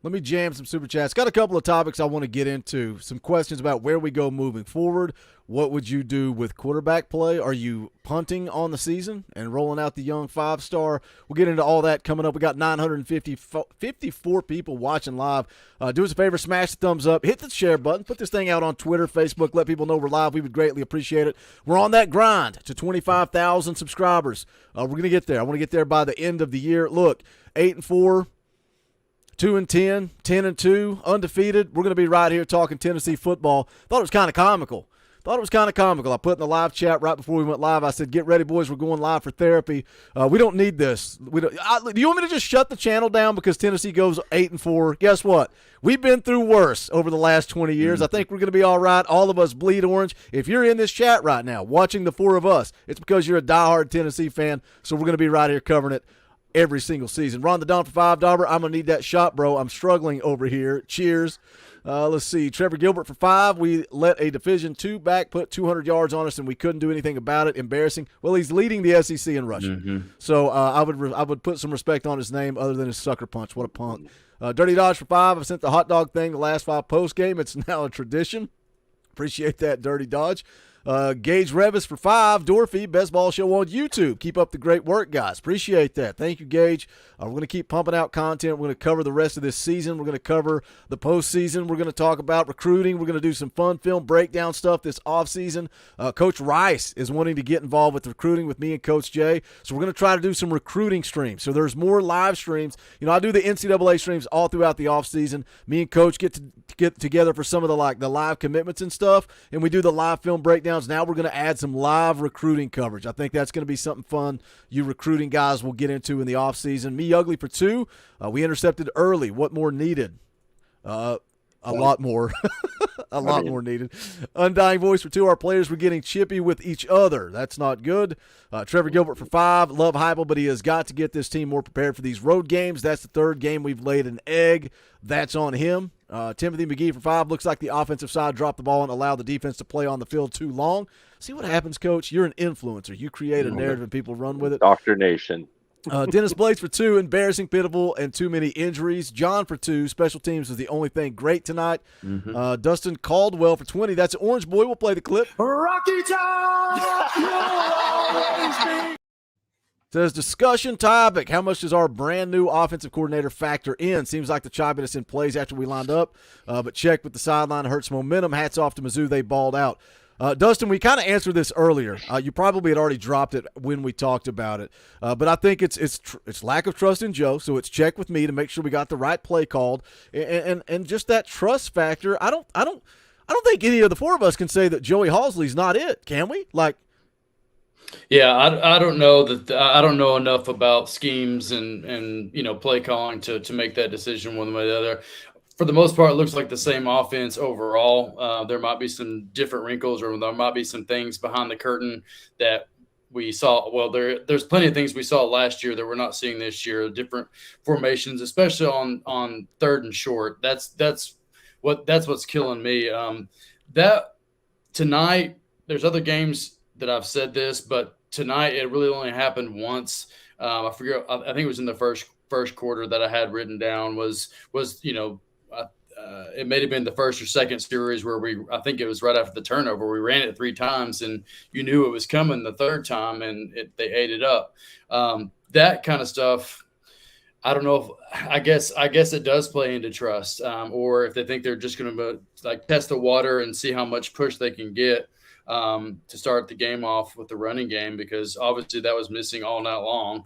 Let me jam some super chats. Got a couple of topics I want to get into. Some questions about where we go moving forward. What would you do with quarterback play? Are you punting on the season and rolling out the young 5-star? We'll get into all that coming up. We got 954 people watching live. Do us a favor, smash the thumbs up, hit the share button, put this thing out on Twitter, Facebook, let people know we're live. We would greatly appreciate it. We're on that grind to 25,000 subscribers. We're going to get there. I want to get there by the end of the year. Look, 8-4. 2-10, 10-2, undefeated. We're going to be right here talking Tennessee football. Thought it was kind of comical. I put in the live chat right before we went live. I said, "Get ready, boys. We're going live for therapy. We don't need this. Do you want me to just shut the channel down because Tennessee goes 8-4? Guess what? We've been through worse over the last 20 years. I think we're going to be all right. All of us bleed orange. If you're in this chat right now watching the four of us, it's because you're a diehard Tennessee fan. So we're going to be right here covering it every single season. Ron the Don for $5. I'm going to need that shot, bro. I'm struggling over here. Cheers. Let's see. Trevor Gilbert for $5. We let a Division II back put 200 yards on us, and we couldn't do anything about it. Embarrassing. Well, he's leading the SEC in rushing. So I would put some respect on his name other than his sucker punch. What a punk. Dirty Dodge for $5. I've sent the hot dog thing the last 5 post game. It's now a tradition. Appreciate that, Dirty Dodge. Gage Revis for $5. Dorothy, best ball show on YouTube. Keep up the great work, guys. Appreciate that. Thank you, Gage. We're going to keep pumping out content. We're going to cover the rest of this season. We're going to cover the postseason. We're going to talk about recruiting. We're going to do some fun film breakdown stuff this offseason. Coach Rice is wanting to get involved with recruiting with me and Coach Jay. So we're going to try to do some recruiting streams. So there's more live streams. You know, I do the NCAA streams all throughout the offseason. Me and Coach get together for some of the live commitments and stuff, and we do the live film breakdowns. Now we're going to add some live recruiting coverage. I think that's going to be something fun you recruiting guys will get into in the offseason. Me Ugly for $2. We intercepted early. What more needed? A lot more. More needed. Undying Voice for $2. Our players were getting chippy with each other. That's not good. Trevor Gilbert for $5. Love Heupel, but he has got to get this team more prepared for these road games. That's the third game we've laid an egg. That's on him. Timothy McGee for $5. Looks like the offensive side dropped the ball and allowed the defense to play on the field too long. See what happens, Coach? You're an influencer. You create a narrative and people run with it. Doctrination. Dennis Blades for $2. Embarrassing, pitiful, and too many injuries. John for $2. Special teams was the only thing great tonight. Dustin Caldwell for $20. That's Orange Boy. We'll play the clip. Rocky Top! Says discussion topic. How much does our brand new offensive coordinator factor in? Seems like the choppiness in plays after we lined up, but check with the sideline hurts momentum. Hats off to Mizzou. They balled out. Dustin, we kind of answered this earlier. You probably had already dropped it when we talked about it, but I think it's lack of trust in Joe. So it's check with me to make sure we got the right play called, and just that trust factor. I don't think any of the four of us can say that Joey Halsley's not it. Can we? Yeah, I don't know that I don't know enough about schemes and play calling to make that decision one way or the other. For the most part, it looks like the same offense overall. There might be some different wrinkles, or there might be some things behind the curtain that we saw. Well, there's plenty of things we saw last year that we're not seeing this year. Different formations, especially on third and short. That's what's killing me. That tonight, there's other games that I've said this, but tonight it really only happened once. I forget. I think it was in the first quarter that I had written down was it may have been the first or second series where I think it was right after the turnover. We ran it 3 times, and you knew it was coming the third time, and they ate it up. That kind of stuff. I don't know if I guess it does play into trust, or if they think they're just going to test the water and see how much push they can get. To start the game off with the running game, because obviously that was missing all night long.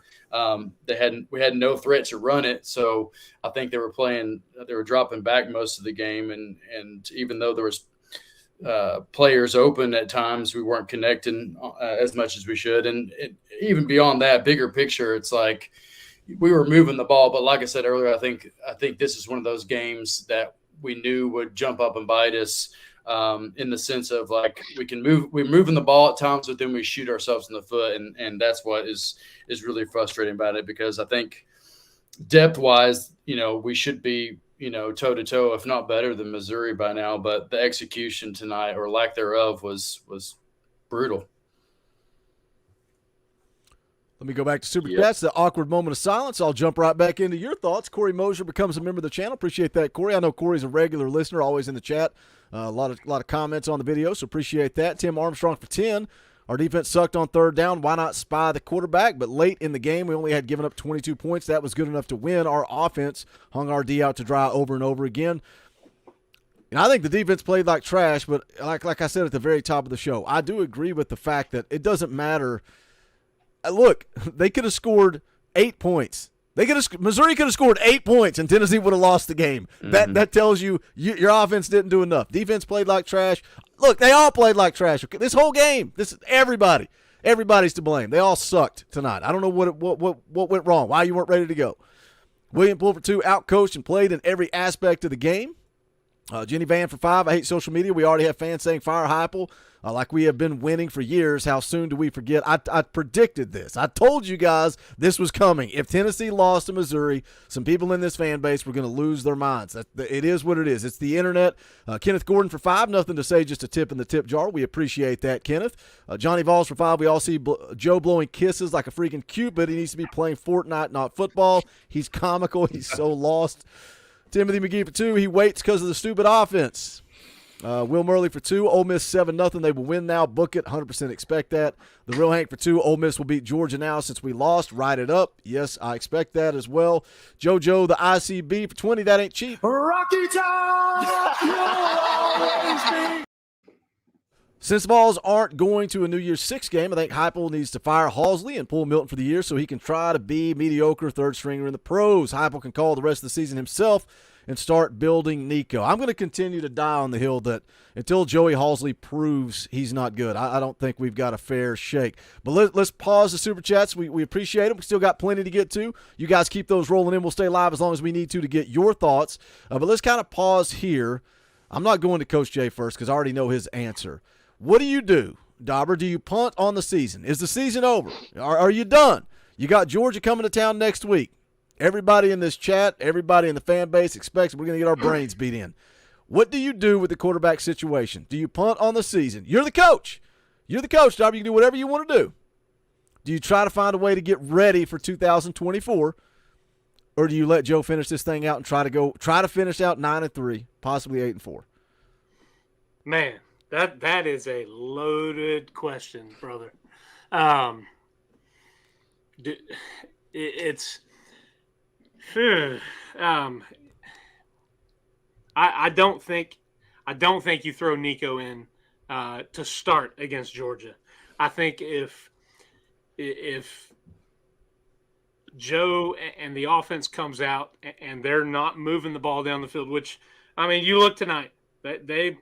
We had no threat to run it, so I think they were dropping back most of the game, and even though there was players open at times, we weren't connecting as much as we should. And even beyond that, bigger picture, it's like we were moving the ball, but like I said earlier, I think this is one of those games that we knew would jump up and bite us. In the sense of we're moving the ball at times, but then we shoot ourselves in the foot. And that's what is really frustrating about it, because I think depth wise, we should be, toe to toe, if not better than Missouri by now, but the execution tonight, or lack thereof, was brutal. Let me go back to Super Chats, the awkward moment of silence. I'll jump right back into your thoughts. Corey Mosier becomes a member of the channel. Appreciate that, Corey. I know Corey's a regular listener, always in the chat. A lot of comments on the video, so appreciate that. Tim Armstrong for 10. Our defense sucked on third down. Why not spy the quarterback? But late in the game, we only had given up 22 points. That was good enough to win. Our offense hung our D out to dry over and over again. And I think the defense played like trash, but like I said at the very top of the show, I do agree with the fact that it doesn't matter. Look, they could have scored 8 points Missouri could have scored 8 points and Tennessee would have lost the game. That tells you your offense didn't do enough. Defense played like trash. Look, they all played like trash. This whole game, everybody's to blame. They all sucked tonight. I don't know what went wrong. Why you weren't ready to go. William Pulver 2 outcoached and played in every aspect of the game. Jenny Van for 5. I hate social media. We already have fans saying fire Heupel. Like we have been winning for years. How soon do we forget? I predicted this. I told you guys this was coming. If Tennessee lost to Missouri, some people in this fan base were going to lose their minds. It is what it is. It's the internet. Kenneth Gordon for 5. Nothing to say, just a tip in the tip jar. We appreciate that, Kenneth. Johnny Vols for 5. We all see Joe blowing kisses like a freaking Cupid. He needs to be playing Fortnite, not football. He's comical. He's so lost. Timothy McGee for 2. He waits because of the stupid offense. Will Murley for 2. Ole Miss 7-0. They will win now. Book it. 100% expect that. The Real Hank for 2. Ole Miss will beat Georgia now since we lost. Write it up. Yes, I expect that as well. JoJo, the ICB for 20. That ain't cheap. Rocky Top! Since the Vols aren't going to a New Year's Six game, I think Heupel needs to fire Halsley and pull Milton for the year so he can try to be mediocre third stringer in the pros. Heupel can call the rest of the season himself and start building Nico. I'm going to continue to die on the hill that until Joey Halsley proves he's not good, I don't think we've got a fair shake. But let's pause the Super Chats. We appreciate them. We still got plenty to get to. You guys keep those rolling in. We'll stay live as long as we need to get your thoughts. But let's kind of pause here. I'm not going to Coach Jay first because I already know his answer. What do you do, Dauber? Do you punt on the season? Is the season over? Are you done? You got Georgia coming to town next week. Everybody in this chat, everybody in the fan base expects we're going to get our brains beat in. What do you do with the quarterback situation? Do you punt on the season? You're the coach. You're the coach, Dauber. You can do whatever you want to do. Do you try to find a way to get ready for 2024, or do you let Joe finish this thing out and try to finish out 9-3, possibly 8-4? Man, that is a loaded question, brother. I don't think you throw Nico in to start against Georgia. I think if Joe and the offense comes out and they're not moving the ball down the field, which I mean, you look tonight, they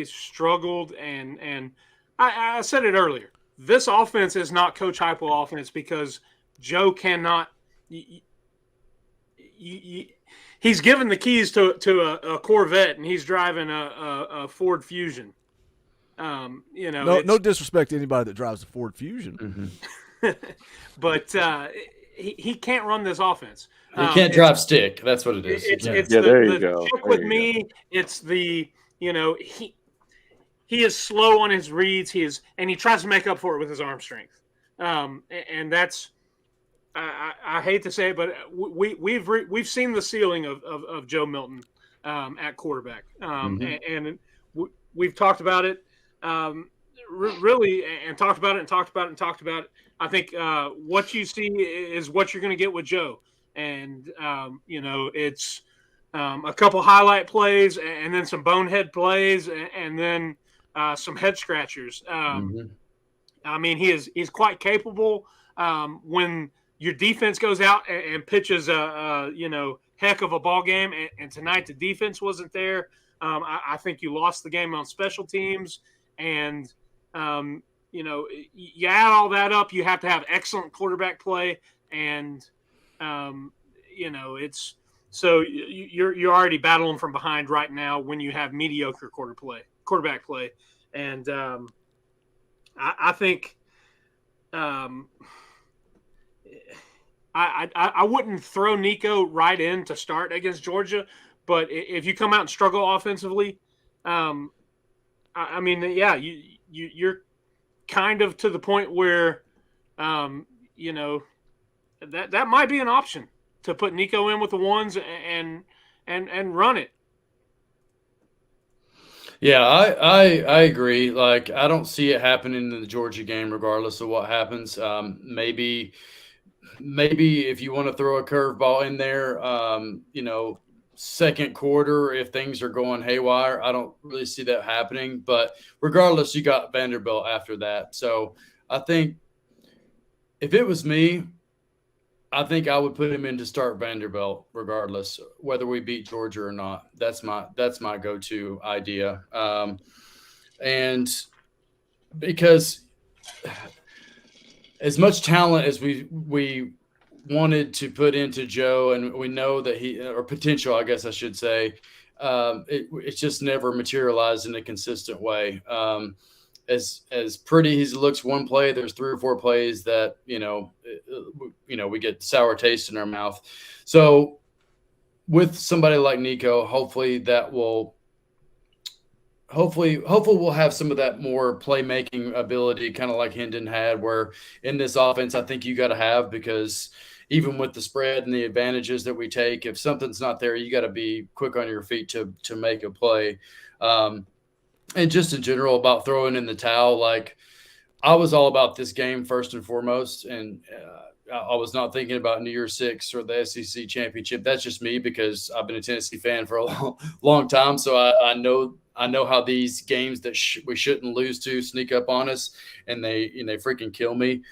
struggled and I said it earlier. This offense is not Coach Heupel offense because Joe cannot. He's given the keys to a Corvette and he's driving a Ford Fusion. No disrespect to anybody that drives a Ford Fusion, but he can't run this offense. He can't drive stick. That's what it is. There you go. With me, it's the he is slow on his reads. And he tries to make up for it with his arm strength. And that's. I hate to say it, but we've seen the ceiling of Joe Milton at quarterback, and we've talked about it really, and talked about it. I think what you see is what you're going to get with Joe, and it's a couple highlight plays, and then some bonehead plays, and then some head scratchers. I mean, he's quite capable when your defense goes out and pitches a heck of a ball game, and tonight the defense wasn't there. I think you lost the game on special teams, and you add all that up, you have to have excellent quarterback play, and it's so you're already battling from behind right now when you have mediocre quarterback play, and I think. I wouldn't throw Nico right in to start against Georgia, but if you come out and struggle offensively, I mean, yeah, you're kind of to the point where, that might be an option to put Nico in with the ones and run it. Yeah, I agree. Like, I don't see it happening in the Georgia game, regardless of what happens. Maybe if you want to throw a curveball in there, second quarter, if things are going haywire, I don't really see that happening. But regardless, you got Vanderbilt after that. So I think if it was me, I think I would put him in to start Vanderbilt, regardless whether we beat Georgia or not. That's my go-to idea, and because as much talent as we wanted to put into Joe, and we know that or potential, I guess I should say, it's just never materialized in a consistent way. As pretty as it looks one play, there's 3 or 4 plays that we get sour taste in our mouth. So with somebody like Nico, hopefully we'll have some of that more playmaking ability, kind of like Hendon had, where in this offense I think you got to have, because even with the spread and the advantages that we take, if something's not there, you got to be quick on your feet to make a play. And just in general about throwing in the towel, like I was all about this game first and foremost, and I was not thinking about New Year's Six or the SEC championship. That's just me, because I've been a Tennessee fan for a long time, so I know how these games that we shouldn't lose to sneak up on us, and they freaking kill me.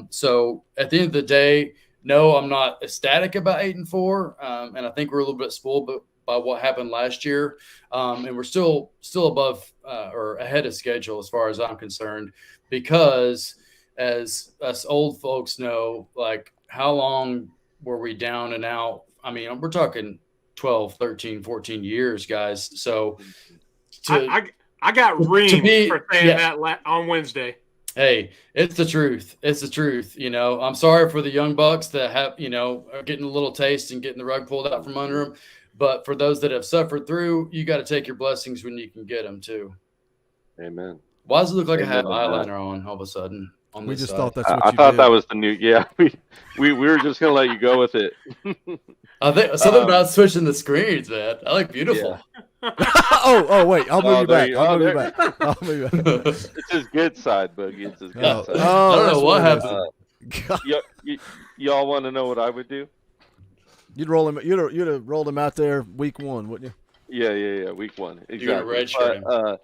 So at the end of the day, no, I'm not ecstatic about 8-4, and I think we're a little bit spoiled by what happened last year, and we're still above or ahead of schedule as far as I'm concerned, because as us old folks know, like, how long were we down and out? I mean, we're talking 12, 13, 14 years, guys. So I got reamed for saying that on Wednesday. Hey, it's the truth. It's the truth. I'm sorry for the young bucks that have, are getting a little taste and getting the rug pulled out from under them. But for those that have suffered through, you got to take your blessings when you can get them too. Amen. Why does it look like I have eyeliner on all of a sudden? We just thought that's what I thought that was the new. Yeah, we were just gonna let you go with it. I think something about switching the screens, man. I like beautiful. Yeah. Wait, I'll move you back. I'll move you back. It's his good side, Boogie. It's his good side. I don't know what happened. Y'all want to know what I would do? You'd roll him. You'd have rolled him out there week 1, wouldn't you? Yeah. Week 1. Exactly. You're gonna redshirt him.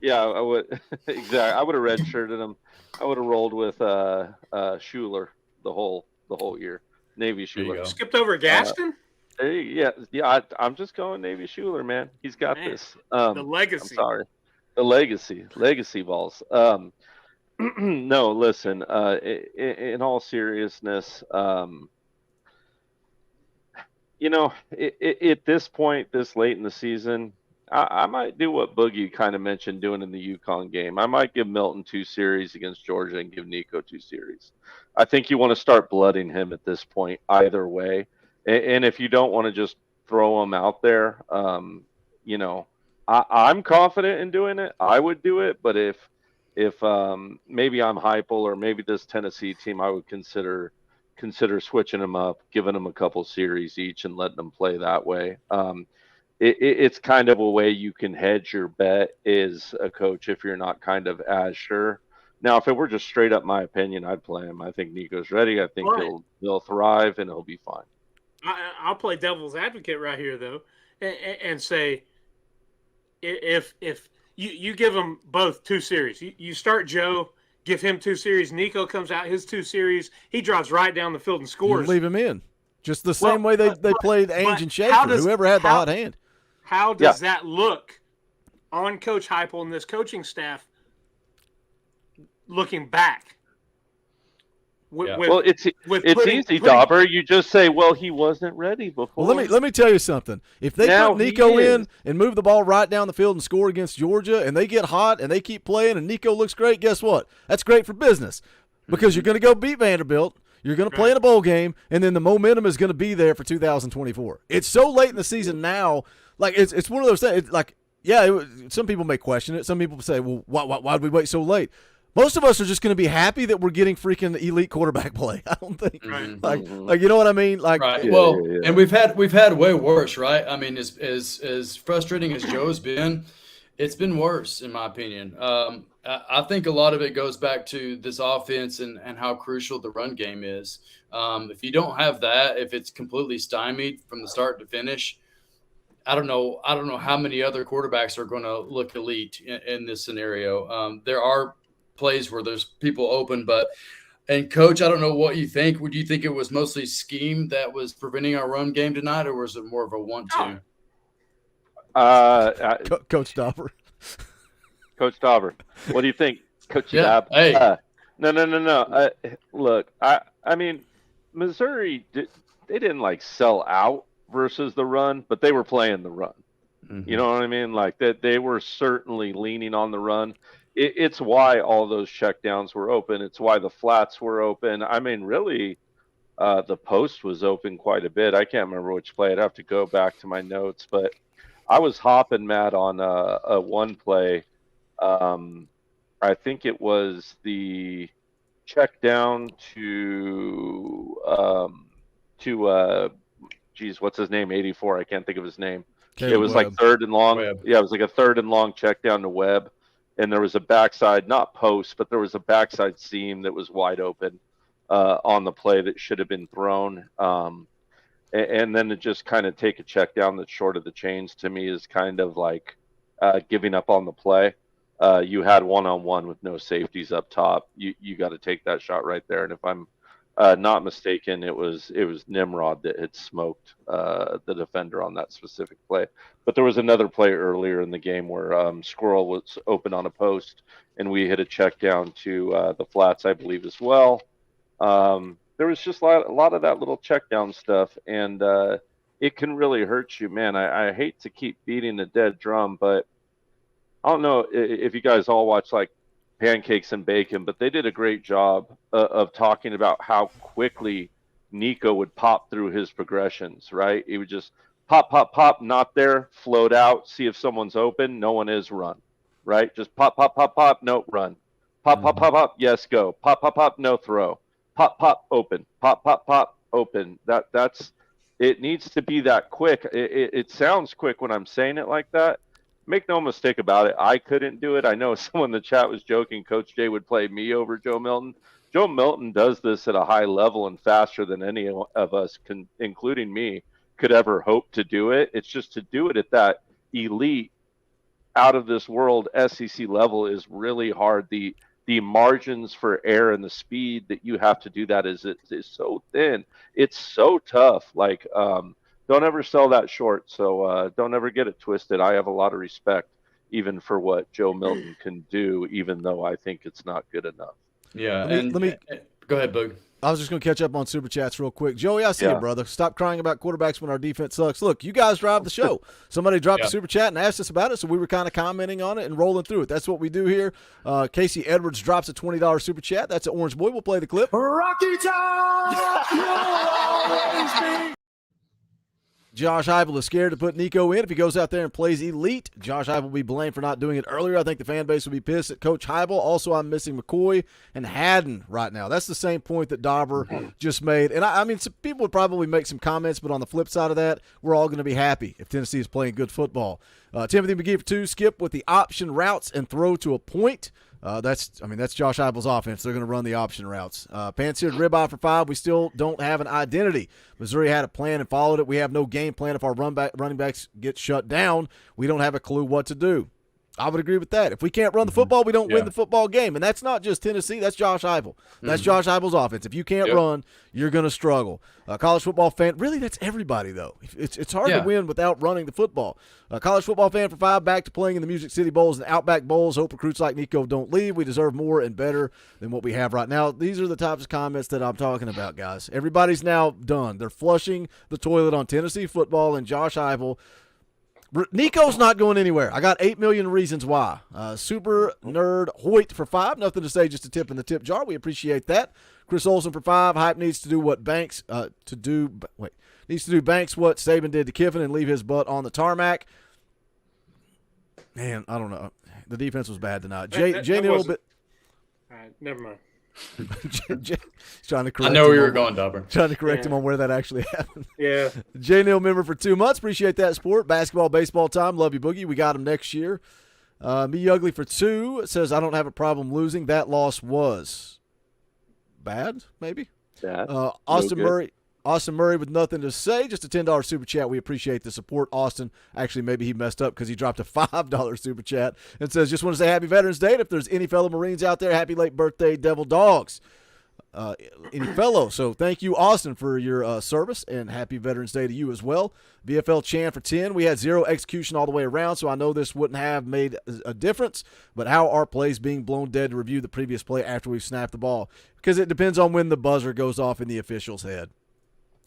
Yeah, I would. Exactly. I would have redshirted him. I would have rolled with Schuler the whole year. Navy Schuler. Skipped over Gaston? Yeah. I'm just going Navy Schuler, man. He's got this. The legacy. I'm sorry. The legacy balls. No, listen. In all seriousness, at this point, this late in the season, I might do what Boogie kind of mentioned doing in the UConn game. I might give Milton 2 series against Georgia and give Nico 2 series. I think you want to start blooding him at this point either way. And if you don't want to just throw him out there, I'm confident in doing it. I would do it. But if maybe I'm Heupel or maybe this Tennessee team, I would consider switching them up, giving them a couple series each and letting them play that way. It's kind of a way you can hedge your bet as a coach if you're not kind of as sure. Now, if it were just straight up my opinion, I'd play him. I think Nico's ready. I think he'll thrive and he'll be fine. I'll play devil's advocate right here, though, and say if you give them both 2 series, you start Joe, give him 2 series, Nico comes out, his 2 series, he drives right down the field and scores. You leave him in. Just the same way they played Ainge and Schaefer, whoever had the hot hand. How does that look on Coach Heupel and this coaching staff looking back? It's easy, Dauber. You just say, well, he wasn't ready before. Well, let me tell you something. If they put Nico in and move the ball right down the field and score against Georgia, and they get hot and they keep playing and Nico looks great, guess what? That's great for business, because you're going to go beat Vanderbilt. You're going to play in a bowl game, and then the momentum is going to be there for 2024. It's so late in the season now. Like, it's one of those things. Some people may question it. Some people say, well, why did we wait so late? Most of us are just going to be happy that we're getting freaking elite quarterback play. I don't think, like you know what I mean? Like, right. And we've had way worse, right? I mean, as frustrating as Joe's been, it's been worse in my opinion. I think a lot of it goes back to this offense and how crucial the run game is. If you don't have that, if it's completely stymied from the start to finish, I don't know how many other quarterbacks are going to look elite in this scenario. There are plays where there's people open, but And Coach, I don't know what you think. Would you think it was mostly scheme that was preventing our run game tonight, or was it more of a 1-2? Coach Dauber. Coach Dauber, what do you think, Coach Yeah, Dab? hey. No. Look, I mean, Missouri, they didn't like sell out versus the run, but they were playing the run. You know what I mean? Like that, they were certainly leaning on the run. It's why all those checkdowns were open. It's why the flats were open. I mean, really, the post was open quite a bit. I can't remember which play. I'd have to go back to my notes, but I was hopping mad on a one play. I think it was the check down to geez, what's his name? 84. I can't think of his name. Caleb It was Webb. like third and long. Webb. Yeah, it was like a third and long check down to Webb. And there was a backside, not post, but there was a backside seam that was wide open on the play that should have been thrown. And then to just kind of take a check down that's short of the chains to me is kind of like giving up on the play. You had one-on-one with no safeties up top. You got to take that shot right there. And if I'm not mistaken, it was Nimrod that had smoked the defender on that specific play. But there was another play earlier in the game where Squirrel was open on a post, and we hit a check down to the flats, I believe, as well. There was just a lot of that little check down stuff, and it can really hurt you, man. I hate to keep beating the dead drum, but I don't know if you guys all watch like Pancakes and Bacon, but they did a great job of talking about how quickly Nico would pop through his progressions, right? He would just pop, not there, float out, see if someone's open, no one is, run, right? Just pop, no, run. Pop, yes, go. Pop, no, throw. Pop, open. Pop, open. That's it needs to be that quick. It sounds quick when I'm saying it like that. Make no mistake about it. I couldn't do it. I know someone in the chat was joking Coach Jay would play me over Joe Milton. Joe Milton does this at a high level and faster than any of us, including me, could ever hope to do it. It's just to do it at that elite, out of this world SEC level is really hard. The margins for error and the speed that you have to do that is so thin. It's so tough. Like, don't ever sell that short. So don't ever get it twisted. I have a lot of respect even for what Joe Milton can do, even though I think it's not good enough. Yeah. Let me Go ahead, Boog. I was just going to catch up on Super Chats real quick. Joey, I see you, brother. Stop crying about quarterbacks when our defense sucks. Look, you guys drive the show. Somebody dropped a Super Chat and asked us about it, so we were kind of commenting on it and rolling through it. That's what we do here. Casey Edwards drops a $20 Super Chat. That's an Orange Boy. We'll play the clip. Rocky Top! You'll always be. Josh Heupel is scared to put Nico in. If he goes out there and plays elite, Josh Heupel will be blamed for not doing it earlier. I think the fan base will be pissed at Coach Heupel. Also, I'm missing McCoy and Haddon right now. That's the same point that Dauber just made. And, I mean, some people would probably make some comments, but on the flip side of that, we're all going to be happy if Tennessee is playing good football. Timothy McGee for 2, skip with the option routes and throw to a point. That's Josh Heupel's offense. They're going to run the option routes. Pan-seared ribeye for 5. We still don't have an identity. Missouri had a plan and followed it. We have no game plan. If our running backs get shut down, we don't have a clue what to do. I would agree with that. If we can't run the football, we don't win the football game. And that's not just Tennessee. That's Josh Heupel. That's Josh Heupel's offense. If you can't run, you're going to struggle. College football fan, really, that's everybody, though. It's hard to win without running the football. College football fan for 5, back to playing in the Music City Bowls and Outback Bowls. Hope recruits like Nico don't leave. We deserve more and better than what we have right now. These are the types of comments that I'm talking about, guys. Everybody's now done. They're flushing the toilet on Tennessee football and Josh Heupel. Nico's not going anywhere. I got 8 million reasons why. Super Nerd Hoyt for 5. Nothing to say, just a tip in the tip jar. We appreciate that. Chris Olsen for 5. Hype needs to do what Banks needs to do Banks what Saban did to Kiffin and leave his butt on the tarmac. Man, I don't know. The defense was bad tonight. Jay Neal a little bit. All right, never mind. Trying to correct I know where you were him going, Dobber. Trying to correct him on where that actually happened. Yeah. J. Neal member for 2 months. Appreciate that support. Basketball, baseball time. Love you, Boogie. We got him next year. Me Ugly for 2. It says, I don't have a problem losing. That loss was bad, maybe. Yeah. Austin Murray with nothing to say. Just a $10 super chat. We appreciate the support, Austin. Actually, maybe he messed up because he dropped a $5 super chat and says, just want to say happy Veterans Day. And if there's any fellow Marines out there, happy late birthday, Devil Dogs. any fellow. So thank you, Austin, for your service, and happy Veterans Day to you as well. VFL Chan for 10. We had 0 execution all the way around, so I know this wouldn't have made a difference, but how are plays being blown dead to review the previous play after we've snapped the ball? Because it depends on when the buzzer goes off in the official's head.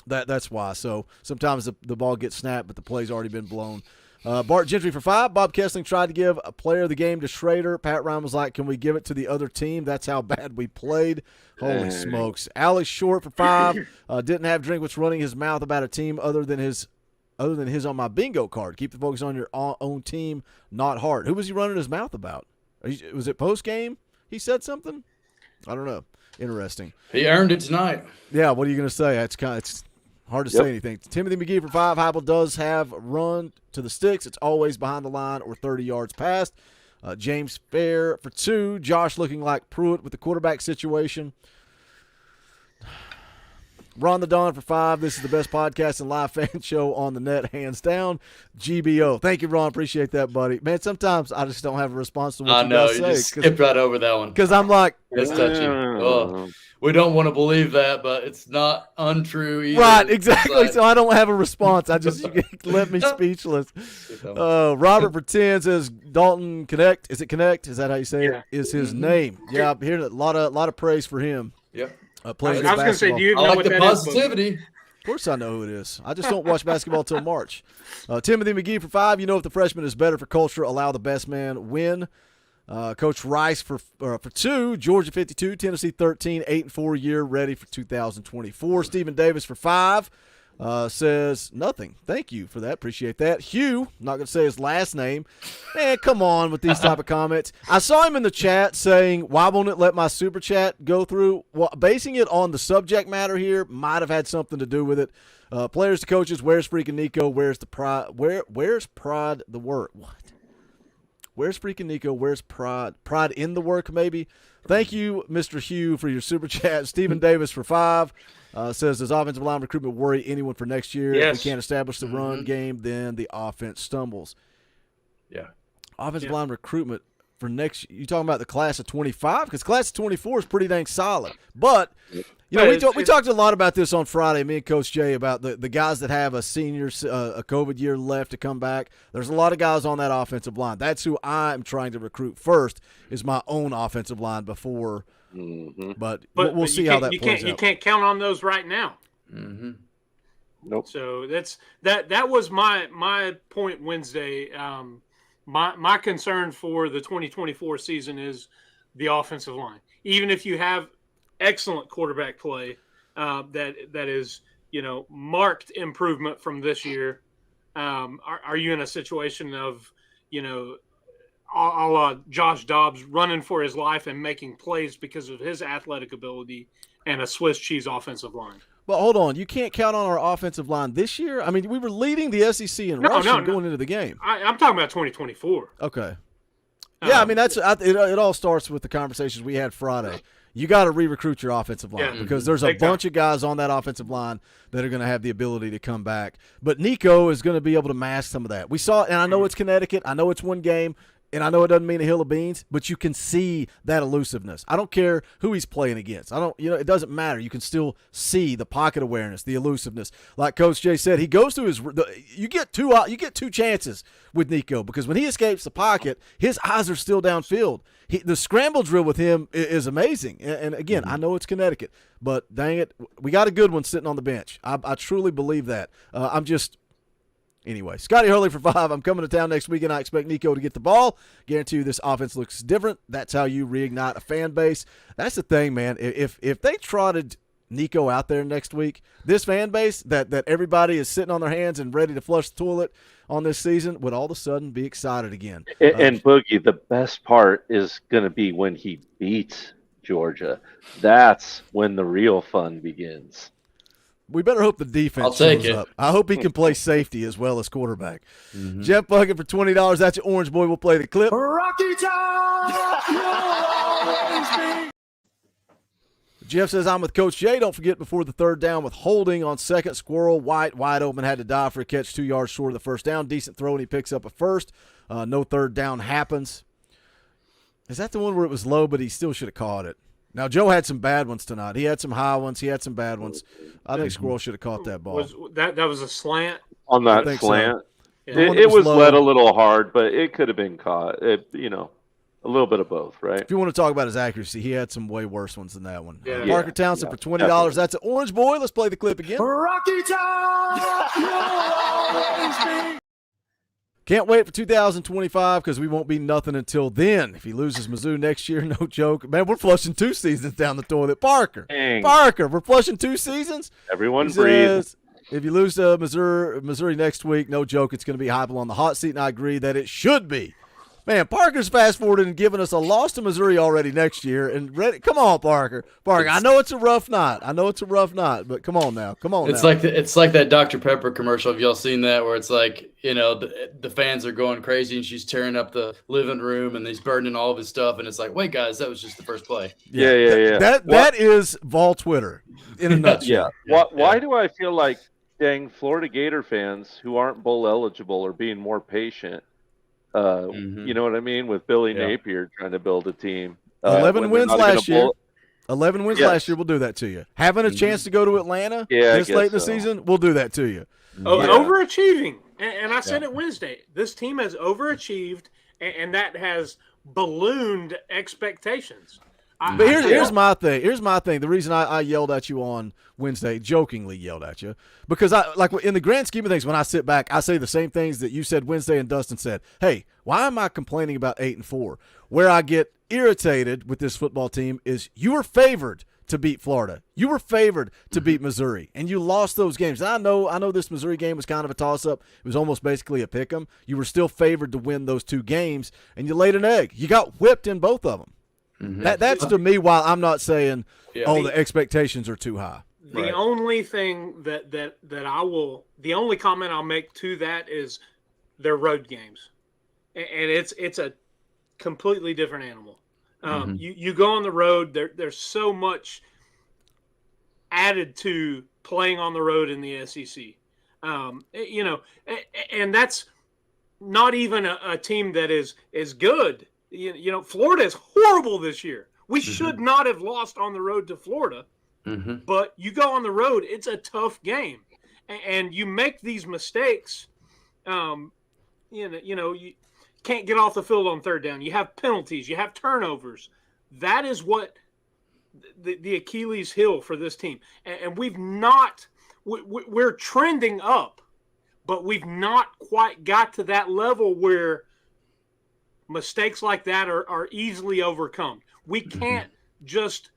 That's why. So sometimes the ball gets snapped, but the play's already been blown. Bart Gentry for 5. Bob Kessling tried to give a player of the game to Schrader. Pat Ryan was like, can we give it to the other team? That's how bad we played. Holy smokes. Alex Short for 5. Didn't have Drinkwitz running his mouth about a team other than his on my bingo card. Keep the focus on your own team, not Hart. Who was he running his mouth about? Was it post-game he said something? I don't know. Interesting. He earned it tonight. Yeah, what are you going to say? It's hard to say anything. Timothy McGee for 5. Heupel does have run to the sticks. It's always behind the line or 30 yards past. James Fair for 2. Josh looking like Pruitt with the quarterback situation. Ron the Don for 5. This is the best podcast and live fan show on the net, hands down. GBO. Thank you, Ron. Appreciate that, buddy. Man, sometimes I just don't have a response to what I you know. guys You say. just skipped right over that one. Because I'm like, It's touchy. Oh, we don't want to believe that, but it's not untrue either. right, exactly. But- So I don't have a response. I just you left me speechless. Robert for 10 says Dalton Connect. Is it Connect? Is that how you say it? Is his name? Yeah, I'm hearing a lot of praise for him. Yep. Playing I good was going to say, basketball. do you I know like what the that is? positivity. Of course I know who it is. I just don't watch basketball till March. Timothy McGee for 5. You know, if the freshman is better for culture, allow the best man win. Coach Rice for 2. Georgia 52. Tennessee 13. 8-4 year ready for 2024. Stephen Davis for 5. Says nothing. Thank you for that. Appreciate that. Hugh, not going to say his last name. Man, come on with these type of comments. I saw him in the chat saying, why won't it let my super chat go through? Well, basing it on the subject matter here might have had something to do with it. Players to coaches, where's freaking Nico? Where's the pride? Where's pride the work? What? Where's freaking Nico? Where's pride? Pride in the work, maybe? Thank you, Mr. Hugh, for your super chat. Stephen Davis for 5. Says, does offensive line recruitment worry anyone for next year? Yes. If we can't establish the run game, then the offense stumbles. Yeah. Offensive line recruitment for next – you talking about the class of 25? Because class of 24 is pretty dang solid. But, you know, we talked a lot about this on Friday, me and Coach Jay, about the guys that have a senior a COVID year left to come back. There's a lot of guys on that offensive line. That's who I'm trying to recruit first, is my own offensive line before – But we'll see how that plays out. You can't count on those right now. Nope. So that was my point Wednesday. My concern for the 2024 season is the offensive line. Even if you have excellent quarterback play, that is marked improvement from this year, are you in a situation of a la Josh Dobbs running for his life and making plays because of his athletic ability and a Swiss cheese offensive line? Well, hold on. You can't count on our offensive line this year? I mean, we were leading the SEC in rushing going into the game. I'm talking about 2024. Okay. Yeah, I mean, it all starts with the conversations we had Friday. You got to re-recruit your offensive line because there's a bunch of guys on that offensive line that are going to have the ability to come back. But Nico is going to be able to mask some of that. We saw, and I know it's Connecticut. I know it's one game. And I know it doesn't mean a hill of beans, but you can see that elusiveness. I don't care who he's playing against. It doesn't matter. You can still see the pocket awareness, the elusiveness. Like Coach Jay said, he goes through you get two chances with Nico because when he escapes the pocket, his eyes are still downfield. The scramble drill with him is amazing. And again, I know it's Connecticut, but dang it, we got a good one sitting on the bench. I truly believe that. Anyway, Scotty Hurley for 5. I'm coming to town next weekend. I expect Nico to get the ball. Guarantee you this offense looks different. That's how you reignite a fan base. That's the thing, man. If they trotted Nico out there next week, this fan base that everybody is sitting on their hands and ready to flush the toilet on this season would all of a sudden be excited again. And Boogie, the best part is going to be when he beats Georgia. That's when the real fun begins. We better hope the defense shows up. I hope he can play safety as well as quarterback. Jeff Bucket for $20. That's your Orange Boy. We'll play the clip. Rocky Top! Jeff says, I'm with Coach Jay. Don't forget before the third down with holding on second. Squirrel, wide open, had to dive for a catch 2 yards short of the first down. Decent throw, and he picks up a first. No third down happens. Is that the one where it was low, but he still should have caught it? Now, Joe had some bad ones tonight. He had some high ones. He had some bad ones. I think Squirrel should have caught that ball. That was a slant? On I that think slant. so. It was low. led a little hard, but it could have been caught. A little bit of both, right? If you want to talk about his accuracy, he had some way worse ones than that one. Yeah. Parker Townsend for $20. Definitely. That's an Orange Boy. Let's play the clip again. Rocky Top! Can't wait for 2025 because we won't be nothing until then. If he loses Mizzou next year, no joke. Man, we're flushing 2 seasons down the toilet. Parker, we're flushing 2 seasons? Everyone He breathe. says, if you lose to Missouri next week, no joke, it's going to be Heupel on the hot seat, and I agree that it should be. Man, Parker's fast-forwarded and giving us a loss to Missouri already next year. And come on, Parker. I know it's a rough night. But come on now. It's like that Dr. Pepper commercial. Have y'all seen that where it's like, the fans are going crazy and she's tearing up the living room and he's burning all of his stuff. And it's like, wait, guys, that was just the first play. Yeah. That is Vol Twitter in a nutshell. Yeah. Why do I feel like, dang, Florida Gator fans who aren't bowl eligible are being more patient? You know what I mean? With Billy Napier trying to build a team. 11 wins last year. 11 wins Yes. last year will do that to you. Having a chance to go to Atlanta Yeah, I this late in the guess so. season will do that to you. Overachieving. And I said it Wednesday. This team has overachieved, and that has ballooned expectations. But here's my thing. The reason I yelled at you on Wednesday, jokingly yelled at you, because in the grand scheme of things, when I sit back, I say the same things that you said Wednesday and Dustin said. Hey, why am I complaining about 8-4? Where I get irritated with this football team is you were favored to beat Florida. You were favored to beat Missouri, and you lost those games. And I know this Missouri game was kind of a toss-up. It was almost basically a pick-em. You were still favored to win those 2 games, and you laid an egg. You got whipped in both of them. That's to me why I'm not saying, the expectations are too high. The only thing that the only comment I'll make to that is their road games, and it's a completely different animal. You go on the road, there's so much added to playing on the road in the SEC, and that's not even a team that is good. Florida is horrible this year. We should not have lost on the road to Florida. But you go on the road, it's a tough game. And you make these mistakes. You can't get off the field on third down. You have penalties. You have turnovers. That is what the Achilles heel for this team. And we're trending up, but we've not quite got to that level where mistakes like that are easily overcome. We can't just,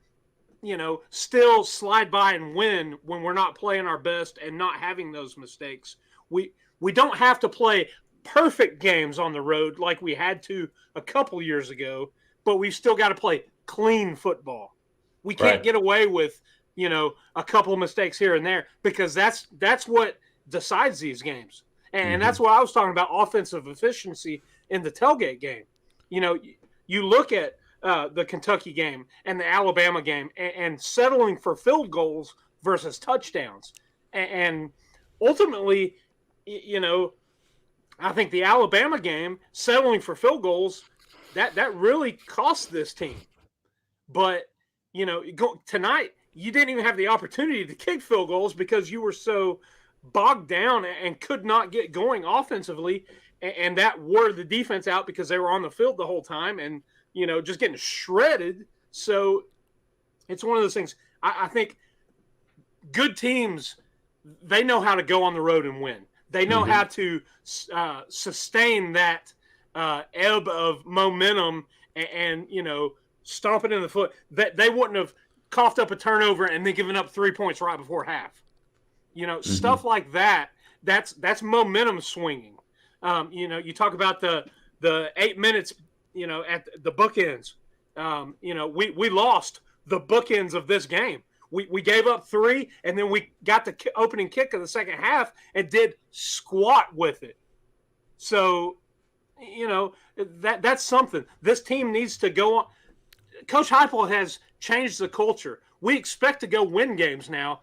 still slide by and win when we're not playing our best and not having those mistakes. We don't have to play perfect games on the road like we had to a couple years ago, but we've still got to play clean football. We can't get away with, a couple of mistakes here and there, because that's what decides these games. And that's what I was talking about, offensive efficiency in the tailgate game. You look at the Kentucky game and the Alabama game and settling for field goals versus touchdowns. And ultimately, I think the Alabama game, settling for field goals, that really cost this team. But, tonight, you didn't even have the opportunity to kick field goals because you were so bogged down and could not get going offensively. And that wore the defense out because they were on the field the whole time and, just getting shredded. So it's one of those things. I think good teams, they know how to go on the road and win. They know how to sustain that ebb of momentum and stomp it in the foot. That they wouldn't have coughed up a turnover and then given up 3 points right before half. Stuff like that. That's momentum swinging. You talk about the 8 minutes, at the bookends. We lost the bookends of this game. We gave up 3, and then we got the opening kick of the second half and did squat with it. So, that's something. This team needs to go on. Coach Heupel has changed the culture. We expect to go win games now.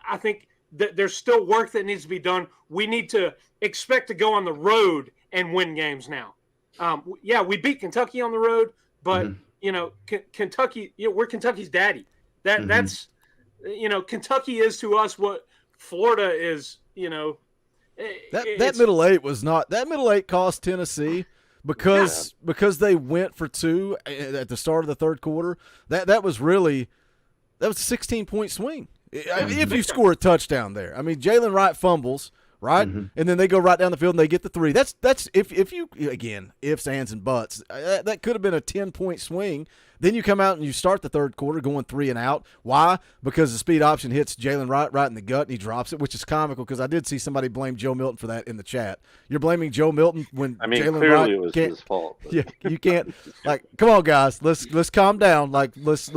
I think that there's still work that needs to be done. We need to expect to go on the road and win games now. We beat Kentucky on the road, but Kentucky, we're Kentucky's daddy. That's, Kentucky is to us what Florida is, That middle eight was not – that middle eight cost Tennessee because they went for two at the start of the third quarter. That was really – that was a 16-point swing if you score a touchdown there. I mean, Jalen Wright fumbles – right? And then they go right down the field and they get the three. That's if you, again, ifs, ands, and buts, that could have been a 10-point swing. Then you come out and you start the third quarter going 3 and out. Why? Because the speed option hits Jalen Wright right in the gut and he drops it, which is comical because I did see somebody blame Joe Milton for that in the chat. You're blaming Joe Milton when Jalen clearly Wright it was his fault. But. Yeah, you can't. Like, come on, guys, let's calm down. Like, let's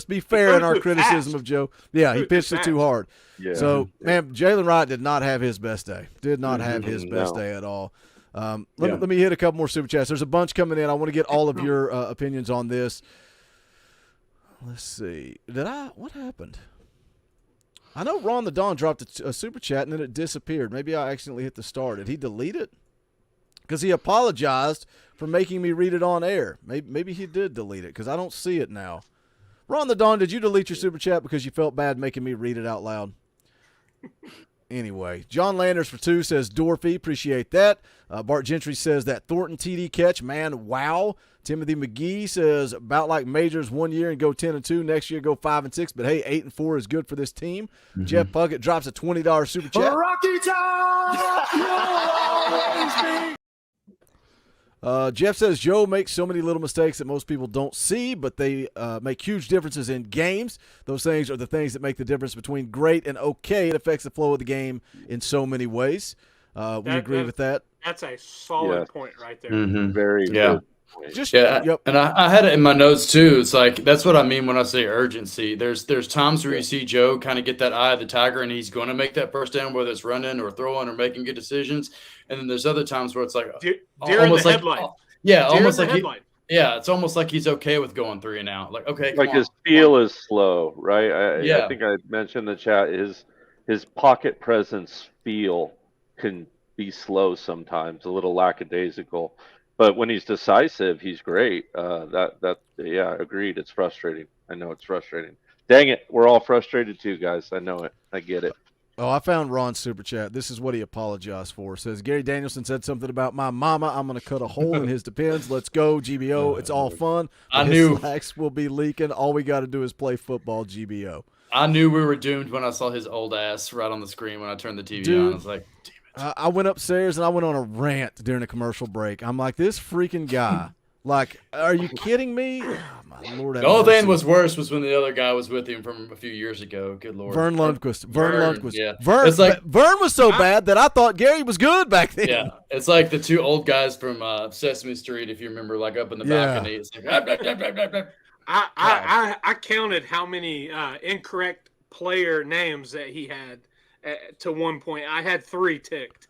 be fair in our criticism of Joe. Yeah, he pitched it too hard. Yeah. So, man, Jalen Wright did not have his best day. Did not have his best day at all. Let me hit a couple more super chats. There's a bunch coming in. I want to get all of your opinions on this. Let's see. What happened? I know Ron the Don dropped a super chat and then it disappeared. Maybe I accidentally hit the star. Did he delete it? Because he apologized for making me read it on air. Maybe he did delete it because I don't see it now. Ron the Don, did you delete your super chat because you felt bad making me read it out loud? Anyway, John Landers for 2 says, Dorfy, appreciate that. Bart Gentry says that Thornton TD catch, man, wow. Timothy McGee says, about like Majors 1 year and go 10-2, next year go 5-6, but hey, 8-4 is good for this team. Jeff Puckett drops a $20 super chat. Rocky Top! Jeff says, Joe makes so many little mistakes that most people don't see, but they make huge differences in games. Those things are the things that make the difference between great and okay. It affects the flow of the game in so many ways. We agree with that. That's a solid point right there. Very good. And I had it in my notes too. It's like that's what I mean when I say urgency. There's times where you see Joe kind of get that eye of the tiger, and he's going to make that first down, whether it's running or throwing or making good decisions. And then there's other times where it's like almost like it's almost like he's okay with going 3 and out. Like his feel is slow, right? I think I mentioned in the chat his pocket presence feel can be slow sometimes, a little lackadaisical. But when he's decisive, he's great. Agreed. It's frustrating. I know it's frustrating. Dang it, we're all frustrated too, guys. I know it. I get it. Oh, I found Ron's super chat. This is what he apologized for. It says, Gary Danielson said something about my mama. I'm going to cut a hole in his Depends. Let's go, GBO. It's all fun. I knew. His slacks will be leaking. All we got to do is play football, GBO. I knew we were doomed when I saw his old ass right on the screen when I turned the TV on. I was like, damn it. I went upstairs and I went on a rant during a commercial break. I'm like, this freaking guy. Like, are you kidding me? Oh, my Lord. The only thing that was worse was when the other guy was with him from a few years ago. Good Lord. Vern Lundquist. Yeah. Vern was so bad that I thought Gary was good back then. Yeah. It's like the 2 old guys from Sesame Street, if you remember, like up in the balcony. It's like, I counted how many incorrect player names that he had to one point. I had 3 ticked.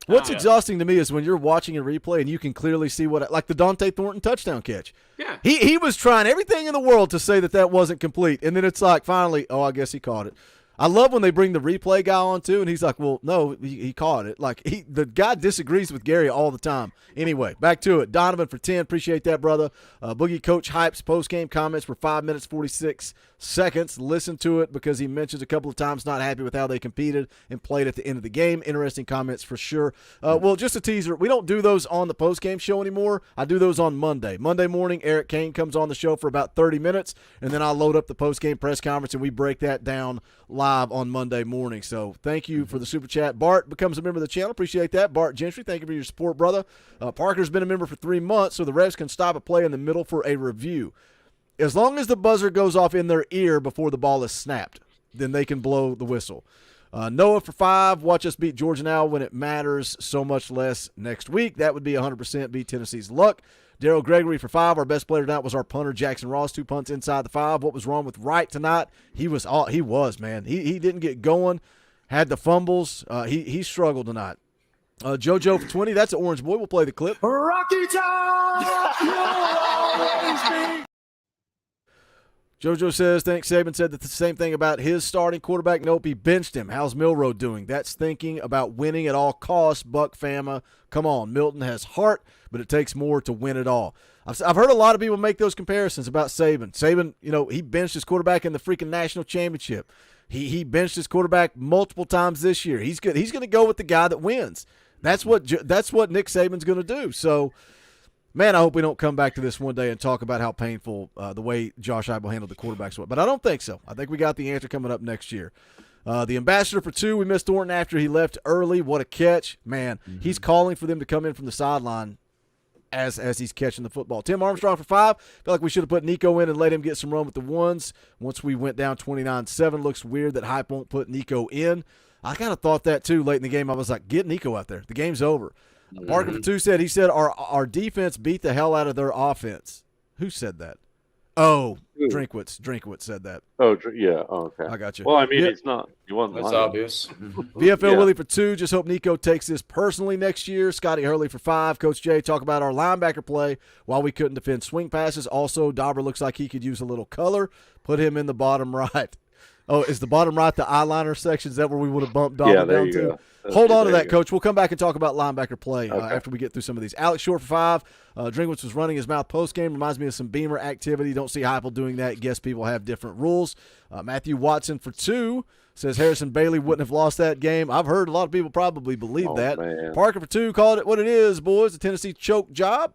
What's exhausting to me is when you're watching a replay and you can clearly see like the Dante Thornton touchdown catch. Yeah. He was trying everything in the world to say that wasn't complete. And then it's like, finally, I guess he caught it. I love when they bring the replay guy on too, and he's like, well, no, he caught it. Like the guy disagrees with Gary all the time. Anyway, back to it. Donovan for 10. Appreciate that, brother. Boogie Coach Hype's post-game comments were 5 minutes, 46 seconds. Listen to it because he mentions a couple of times not happy with how they competed and played at the end of the game. Interesting comments for sure. Well, just a teaser. We don't do those on the post-game show anymore. I do those on Monday. Monday morning, Eric Kane comes on the show for about 30 minutes, and then I'll load up the post-game press conference, and we break that down live on Monday morning. So thank you for the super chat. Bart becomes a member of the channel. Appreciate that. Bart Gentry, thank you for your support, brother. Parker's been a member for 3 months, so the refs can stop a play in the middle for a review. As long as the buzzer goes off in their ear before the ball is snapped, then they can blow the whistle. Noah for 5. Watch us beat Georgia now when it matters so much less next week. That would be 100% beat Tennessee's luck. Daryl Gregory for 5. Our best player tonight was our punter, Jackson Ross. 2 punts inside the 5. What was wrong with Wright tonight? He was, man. He didn't get going. Had the fumbles. He struggled tonight. JoJo for 20. That's an Orange Boy. We'll play the clip. Rocky Top! JoJo says, thanks. Saban said the same thing about his starting quarterback. Nope, he benched him. How's Milroe doing? That's thinking about winning at all costs, Buck Fama. Come on, Milton has heart, but it takes more to win it all. I've heard a lot of people make those comparisons about Saban. Saban, he benched his quarterback in the freaking national championship. He benched his quarterback multiple times this year. He's good. He's going to go with the guy that wins. That's what Nick Saban's going to do. So, man, I hope we don't come back to this one day and talk about how painful the way Josh Heupel handled the quarterbacks was. But I don't think so. I think we got the answer coming up next year. The ambassador for 2, we missed Thornton after he left early. What a catch. Man, he's calling for them to come in from the sideline as he's catching the football. Tim Armstrong for 5. Feel like we should have put Nico in and let him get some run with the ones. Once we went down 29-7, looks weird that Hype won't put Nico in. I kind of thought that too late in the game. I was like, get Nico out there. The game's over. Parker for 2 said, our defense beat the hell out of their offense. Who said that? Oh, Drinkwitz said that. Oh, yeah. Oh, okay. I got you. Well, I mean, it's not. You wasn't That's lying. obvious. VFL Willie for 2. Just hope Nico takes this personally next year. Scotty Hurley for 5. Coach Jay, talk about our linebacker play while we couldn't defend swing passes. Also, Dauber looks like he could use a little color. Put him in the bottom right. Oh, is the bottom right the eyeliner section? Is that where we would have bumped Dauber down to? Hold on to that, Coach. We'll come back and talk about linebacker play after we get through some of these. Alex Short for 5. Drinkwitz was running his mouth post-game. Reminds me of some Beamer activity. Don't see Heupel doing that. Guess people have different rules. Matthew Watson for 2 says Harrison Bailey wouldn't have lost that game. I've heard a lot of people probably believe that. Man. Parker for 2 called it what it is, boys. The Tennessee choke job.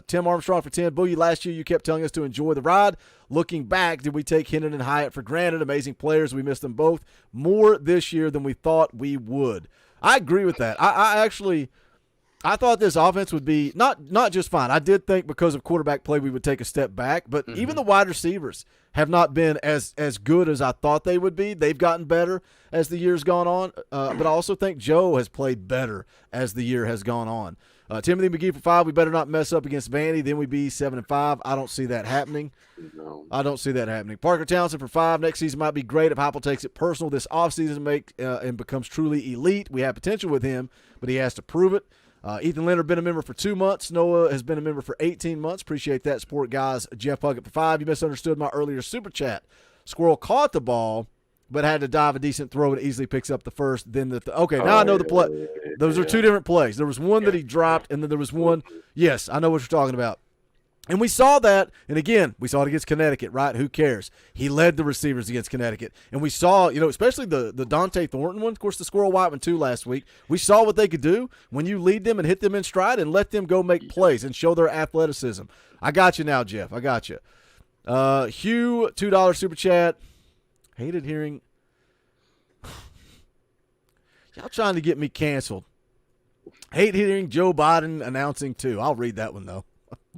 Tim Armstrong for 10. Boogie, last year you kept telling us to enjoy the ride. Looking back, did we take Hennon and Hyatt for granted? Amazing players. We missed them both more this year than we thought we would. I agree with that. I thought this offense would be not just fine. I did think because of quarterback play we would take a step back, but even the wide receivers have not been as good as I thought they would be. They've gotten better as the year's gone on, but I also think Joe has played better as the year has gone on. Timothy McGee for 5. We better not mess up against Vandy. Then we'd be 7-5. I don't see that happening. No. I don't see that happening. Parker Townsend for 5. Next season might be great if Heupel takes it personal this offseason and becomes truly elite. We have potential with him, but he has to prove it. Ethan Leonard been a member for 2 months. Noah has been a member for 18 months. Appreciate that support, guys. Jeff Puckett for 5. You misunderstood my earlier super chat. Squirrel caught the ball, but had to dive a decent throw and easily picks up the first. Then okay, now I know the play. Those are 2 different plays. There was one that he dropped, and then there was one. Yes, I know what you're talking about. And we saw that, and again, we saw it against Connecticut, right? Who cares? He led the receivers against Connecticut. And we saw, especially the Dante Thornton one, of course, the Squirrel White one too last week. We saw what they could do when you lead them and hit them in stride and let them go make plays and show their athleticism. I got you now, Jeff. I got you. Hugh, $2 super chat. Hated hearing. Y'all trying to get me canceled. Hate hearing Joe Biden announcing too. I'll read that one though.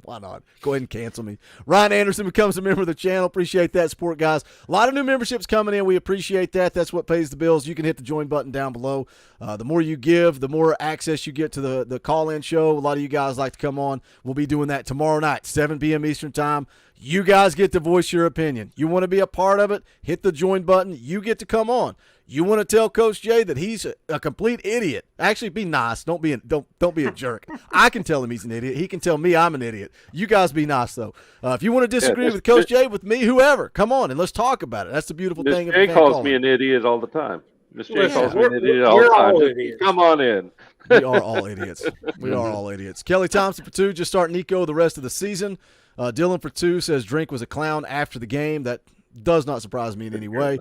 Why not? Go ahead and cancel me. Ryan Anderson becomes a member of the channel. Appreciate that support, guys. A lot of new memberships coming in. We appreciate that. That's what pays the bills. You can hit the join button down below. The more you give, the more access you get to the call-in show. A lot of you guys like to come on. We'll be doing that tomorrow night, 7 p.m. Eastern time. You guys get to voice your opinion. You want to be a part of it, hit the join button. You get to come on. You want to tell Coach Jay that he's a complete idiot. Actually, be nice. Don't be a jerk. I can tell him he's an idiot. He can tell me I'm an idiot. You guys be nice, though. If you want to disagree with Coach Jay, with me, whoever, come on and let's talk about it. That's the beautiful thing. Jay calls me an idiot all the time. Miss Jay calls me an idiot all the time. Just come on in. We are all idiots. We are all idiots. Kelly Thompson for 2. Just start Nico the rest of the season. Dylan for 2 says Drink was a clown after the game. That does not surprise me in any way.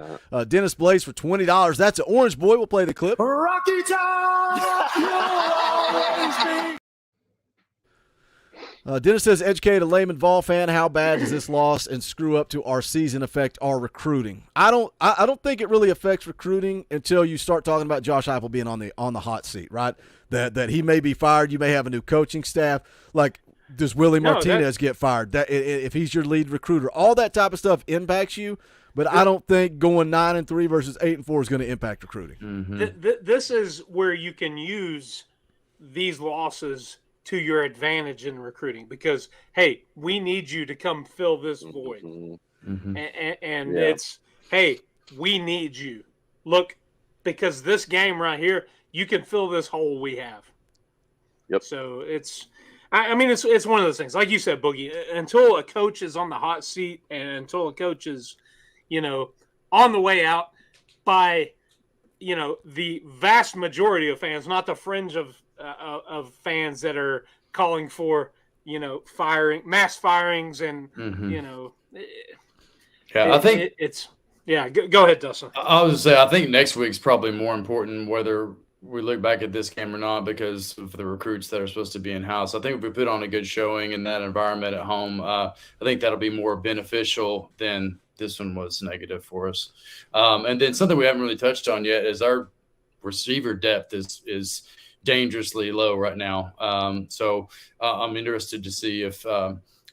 Dennis Blaze for $20. That's an Orange Boy. We'll play the clip. Rocky Top, you'll always be. Dennis says, educate a layman Vol fan. How bad does this loss and screw up to our season affect our recruiting? I don't think it really affects recruiting until you start talking about Josh Heupel being on the hot seat, right? That he may be fired. You may have a new coaching staff. Like, does Willie Martinez get fired? That if he's your lead recruiter, all that type of stuff impacts you. But I don't think going 9-3 versus 8-4 is going to impact recruiting. Mm-hmm. This is where you can use these losses to your advantage in recruiting because, hey, we need you to come fill this void. Mm-hmm. And it's, hey, we need you. Look, because this game right here, you can fill this hole we have. Yep. So it's I mean, it's one of those things. Like you said, Boogie, until a coach is on the hot seat and until a coach is, on the way out by, the vast majority of fans, not the fringe of fans that are calling for, mass firings and, Yeah, I think it's go ahead, Dustin. I was gonna say I think next week's probably more important whether we look back at this game or not because of the recruits that are supposed to be in house. I think if we put on a good showing in that environment at home, I think that'll be more beneficial than this one was negative for us. And then something we haven't really touched on yet is our receiver depth is dangerously low right now. So I'm interested to see if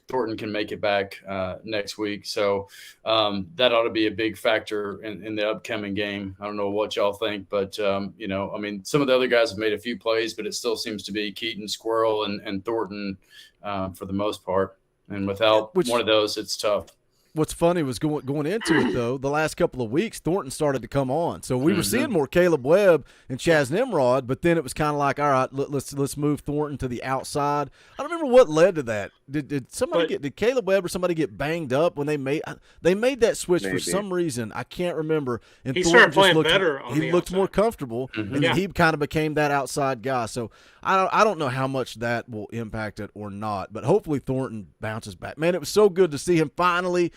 Thornton can make it back next week. So that ought to be a big factor in the upcoming game. I don't know what y'all think, but, some of the other guys have made a few plays, but it still seems to be Keaton, Squirrel, and Thornton for the most part. And without one of those, it's tough. What's funny was going into it, though, the last couple of weeks, Thornton started to come on. So we were seeing more Caleb Webb and Chaz Nimrod, but then it was kind of like, all right, let's move Thornton to the outside. I don't remember what led to that. Did Caleb Webb or somebody get banged up when they made that switch for some reason? I can't remember. And he Thornton started playing better on the He looked outside. more comfortable, and then he kind of became that outside guy. So I don't know how much that will impact it or not, but hopefully Thornton bounces back. Man, it was so good to see him finally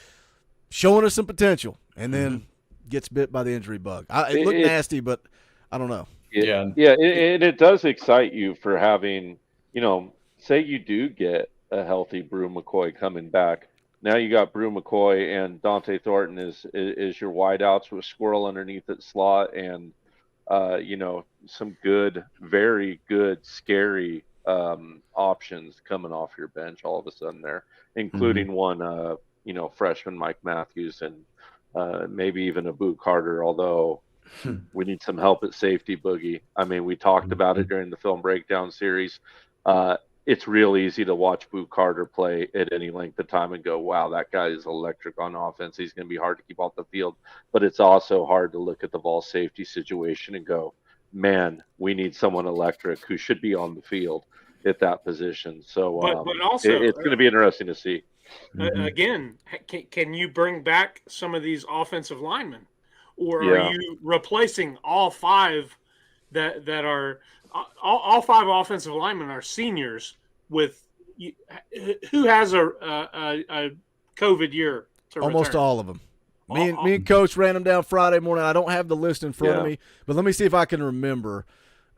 showing us some potential, and then gets bit by the injury bug. It looked nasty, but I don't know. It does excite you for having, say you do get a healthy Brew McCoy coming back. Now you got Brew McCoy and Dante Thornton is your wideouts with Squirrel underneath at slot, and some good, very good, scary options coming off your bench all of a sudden there, including one freshman Mike Matthews and maybe even a Boo Carter, although we need some help at safety, Boogie. I mean, we talked about it during the film breakdown series. It's real easy to watch Boo Carter play at any length of time and go, wow, that guy is electric on offense. He's going to be hard to keep off the field. But it's also hard to look at the ball safety situation and go, man, we need someone electric who should be on the field at that position. So but also, it's going to be interesting to see. Again, can you bring back some of these offensive linemen, or are you replacing all five that are all five offensive linemen are seniors with who has a COVID year to almost return? all of them. Me and Coach ran them down Friday morning. I don't have the list in front of me, but let me see if I can remember.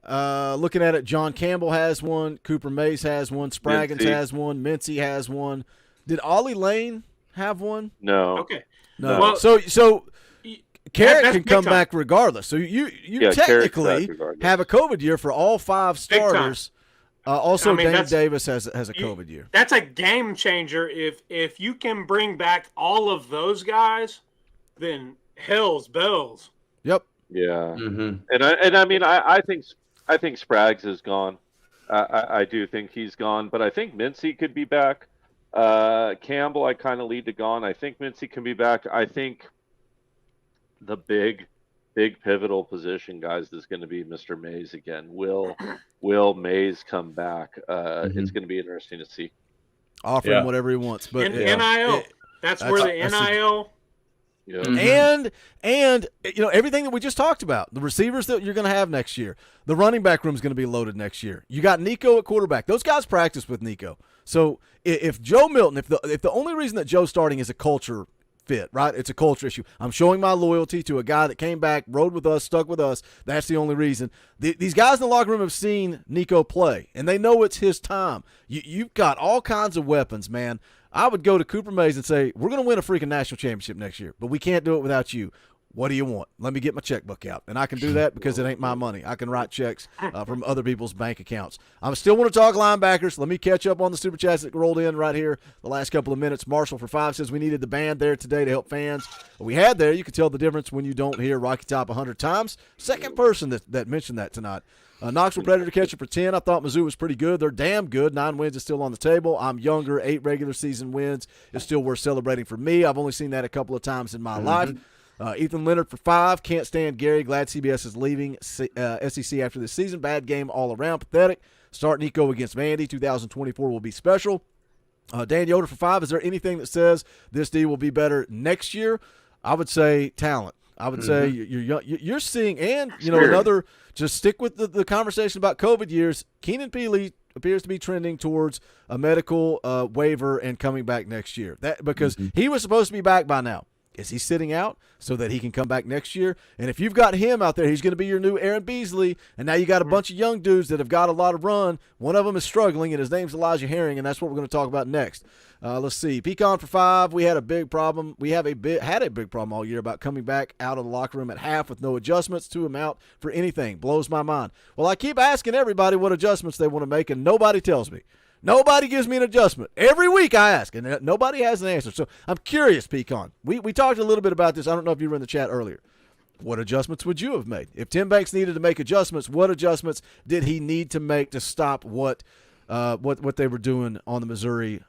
Looking at it, John Campbell has one, Cooper Mays has one, Spraggins has one, Mincy has one. Did Ollie Lane have one? No. Okay. No. Well, so Carrot that's can big come time. back regardless. So you technically have a COVID year for all five starters. Also, Dane Davis has a COVID year. That's a game changer. If you can bring back all of those guys, then hell's bells. Yep. Yeah. And I mean, I think Spraggs is gone. I do think he's gone, but I think Mincy could be back. Campbell, I kind of lead to gone. I think Mincy can be back. I think the big pivotal position, guys, is going to be Mr. Mays again. Will Mays come back? It's going to be interesting to see. Offer him whatever he wants, but NIL. That's where the NIL. And everything that we just talked about, the receivers that you're going to have next year, the running back room is going to be loaded next year. You got Nico at quarterback. Those guys practice with Nico. So if Joe Milton, if the only reason that Joe's starting is a culture fit, right? It's a culture issue. I'm showing my loyalty to a guy that came back, rode with us, stuck with us. That's the only reason. These guys in the locker room have seen Nico play, and they know it's his time. You've got all kinds of weapons, man. I would go to Cooper Mays and say, we're going to win a freaking national championship next year, but we can't do it without you. What do you want? Let me get my checkbook out. And I can do that because it ain't my money. I can write checks from other people's bank accounts. I still want to talk linebackers. Let me catch up on the Super Chats that rolled in right here the last couple of minutes. Marshall for 5 says we needed the band there today to help fans. We had there. You can tell the difference when you don't hear Rocky Top 100 times. Second person that mentioned that tonight. Knoxville Predator catcher for 10. I thought Mizzou was pretty good. They're damn good. 9 wins is still on the table. I'm younger. 8 regular season wins is still worth celebrating for me. I've only seen that a couple of times in my life. Ethan Leonard for 5. Can't stand Gary. Glad CBS is leaving SEC after this season. Bad game all around. Pathetic. Start Nico against Vandy. 2024 will be special. Dan Yoder for 5. Is there anything that says this D will be better next year? I would say talent. I would say you're seeing, and another. Just stick with the conversation about COVID years. Keenan Peely appears to be trending towards a medical waiver and coming back next year. That because he was supposed to be back by now. Is he sitting out so that he can come back next year? And if you've got him out there, he's going to be your new Aaron Beasley. And now you got a bunch of young dudes that have got a lot of run. One of them is struggling, and his name's Elijah Herring, and that's what we're going to talk about next. Let's see. Pecan for 5. We had a big problem. We had a big problem all year about coming back out of the locker room at half with no adjustments to amount for anything. Blows my mind. Well, I keep asking everybody what adjustments they want to make, and nobody tells me. Nobody gives me an adjustment. Every week I ask, and nobody has an answer. So I'm curious, Pecan. We talked a little bit about this. I don't know if you were in the chat earlier. What adjustments would you have made? If Tim Banks needed to make adjustments, what adjustments did he need to make to stop what they were doing on the Missouri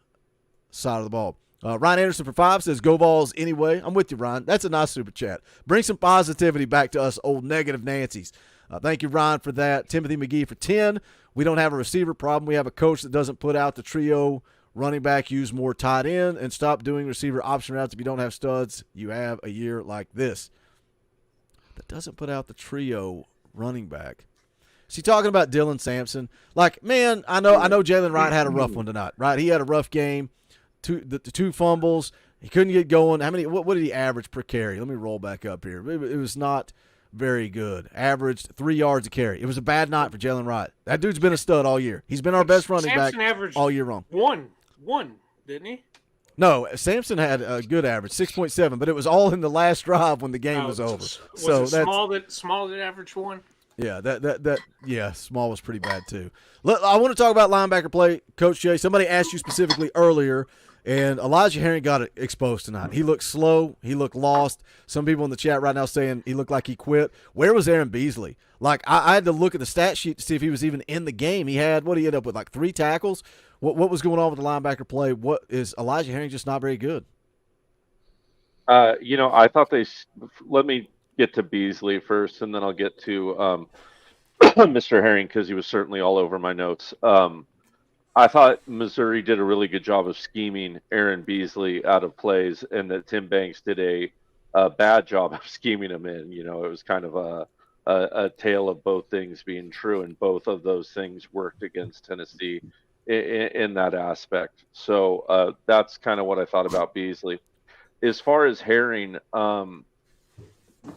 side of the ball? Ryan Anderson for 5 says, go Vols anyway. I'm with you, Ryan. That's a nice super chat. Bring some positivity back to us old negative Nancys. Thank you, Ryan, for that. Timothy McGee for 10. We don't have a receiver problem. We have a coach that doesn't put out the trio running back, use more tight end, and stop doing receiver option routes. If you don't have studs, you have a year like this. That doesn't put out the trio running back. Is he talking about Dylan Sampson? Like, man, I know Jalen Wright had a rough one tonight, right? He had a rough game. The 2 fumbles. He couldn't get going. What did he average per carry? Let me roll back up here. It was not very good. Averaged 3 yards a carry. It was a bad night for Jalen Wright. That dude's been a stud all year. He's been our best running back all year long. One, didn't he? No, Sampson had a good average, 6.7, but it was all in the last drive when the game was over. Was it Small that averaged 1? Yeah, Small was pretty bad too. I want to talk about linebacker play, Coach Jay. Somebody asked you specifically earlier, and Elijah Herring got exposed tonight. He looked slow. He looked lost. Some people in the chat right now saying he looked like he quit. Where was Aaron Beasley? Like, I had to look at the stat sheet to see if he was even in the game. He ended up with like 3 tackles. What was going on with the linebacker play? What is Elijah Herring just not very good? I thought let me get to Beasley first, and then I'll get to Mr. Herring because he was certainly all over my notes. I thought Missouri did a really good job of scheming Aaron Beasley out of plays, and that Tim Banks did a bad job of scheming him in. It was kind of a tale of both things being true, and both of those things worked against Tennessee in that aspect. So that's kind of what I thought about Beasley. As far as Herring,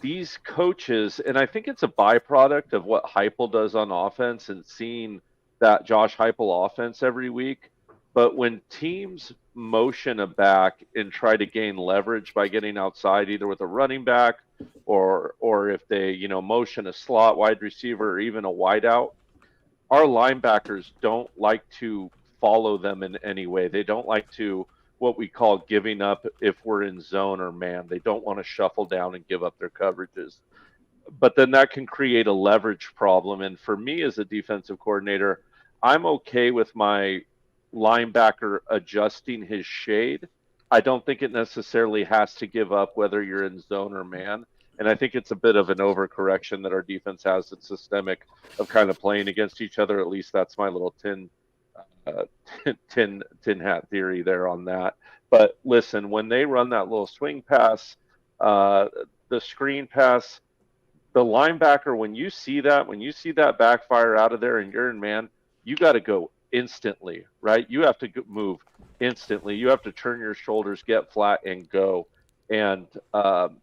these coaches, and I think it's a byproduct of what Heupel does on offense and seeing that Josh Heupel offense every week. But when teams motion a back and try to gain leverage by getting outside, either with a running back or if they, motion a slot wide receiver or even a wideout, our linebackers don't like to follow them in any way. They don't like to what we call giving up if we're in zone or man. They don't want to shuffle down and give up their coverages. But then that can create a leverage problem. And for me as a defensive coordinator, I'm okay with my linebacker adjusting his shade. I don't think it necessarily has to give up whether you're in zone or man. And I think it's a bit of an overcorrection that our defense has. It's systemic of kind of playing against each other. At least that's my little tin hat theory there on that. But listen, when they run that little swing pass, the screen pass, the linebacker, when you see that backfire out of there and you're in man, you got to go instantly, right? You have to move instantly. You have to turn your shoulders, get flat, and go. And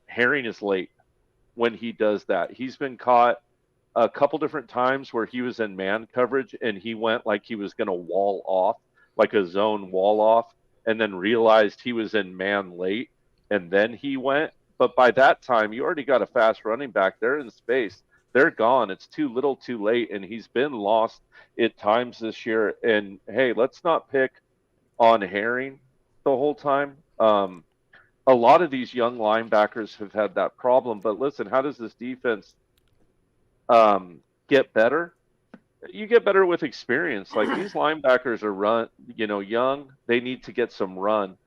Herring is late when he does that. He's been caught a couple different times where he was in man coverage and he went like he was going to wall off, like a zone wall off, and then realized he was in man late, and then he went. But by that time, you already got a fast running back. They're in space. They're gone. It's too little too late, and he's been lost at times this year. And, hey, let's not pick on Herring the whole time. A lot of these young linebackers have had that problem. But, listen, how does this defense get better? You get better with experience. Like, these linebackers are young. They need to get some run.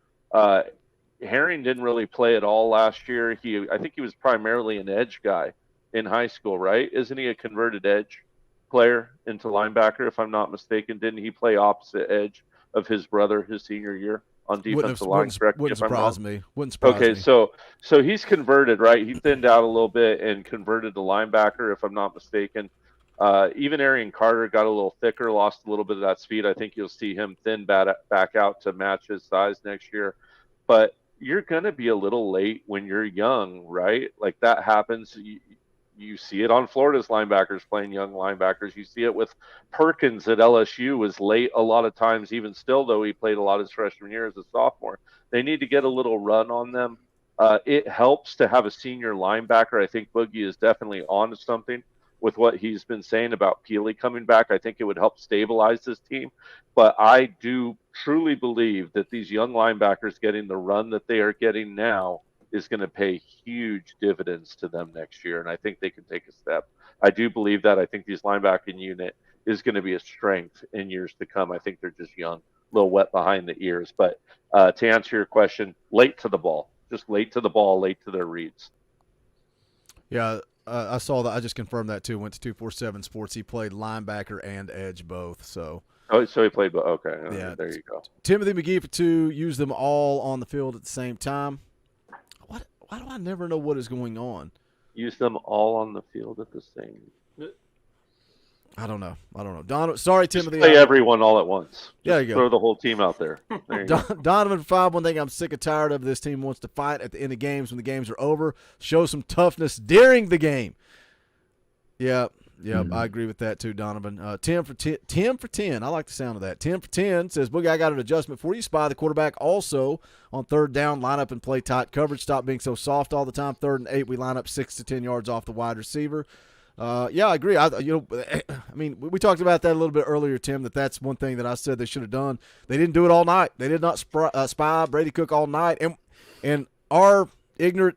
Herring didn't really play at all last year. I think he was primarily an edge guy in high school, right? Isn't he a converted edge? player into linebacker, if I'm not mistaken. Didn't he play opposite edge of his brother his senior year on defensive line? Correct me Wouldn't if I'm wrong. surprise me. Wouldn't surprise Okay, me. so he's converted, right? He thinned out a little bit and converted to linebacker, if I'm not mistaken. Even Arian Carter got a little thicker, lost a little bit of that speed. I think you'll see him thin back out to match his size next year. But you're going to be a little late when you're young, right? Like that happens. You see it on Florida's linebackers playing young linebackers. You see it with Perkins at LSU was late a lot of times, even still, though he played a lot his freshman year as a sophomore. They need to get a little run on them. It helps to have a senior linebacker. I think Boogie is definitely on to something with what he's been saying about Peely coming back. I think it would help stabilize this team. But I do truly believe that these young linebackers getting the run that they are getting now is going to pay huge dividends to them next year. And I think they can take a step. I do believe that. I think these linebacking unit is going to be a strength in years to come. I think they're just young, a little wet behind the ears. But to answer your question, late to the ball, just late to the ball, late to their reads. Yeah, I saw that. I just confirmed that too. Went to 247 Sports. He played linebacker and edge both. So. Oh, so he played, but okay. Yeah, there you go. Timothy McGee for 2. Use them all on the field at the same time. Why do I never know what is going on? Use them all on the field at the same. I don't know. Donovan, sorry, Timothy. Just play everyone all at once. Yeah, Just you go. throw the whole team out there. There you go. Donovan 5. One thing I'm sick and tired of: this team wants to fight at the end of games when the games are over. Show some toughness during the game. Yeah, I agree with that too, Donovan. 10 for 10. 10 for 10. I like the sound of that. 10 for 10 says, Boogie, I got an adjustment for you. Spy the quarterback also on third down. Line up and play tight coverage. Stop being so soft all the time. 3rd and 8, we line up 6 to 10 yards off the wide receiver. Yeah, I agree. I mean, we talked about that a little bit earlier, Tim, that's one thing that I said they should have done. They didn't do it all night. They did not spy Brady Cook all night. And our ignorant,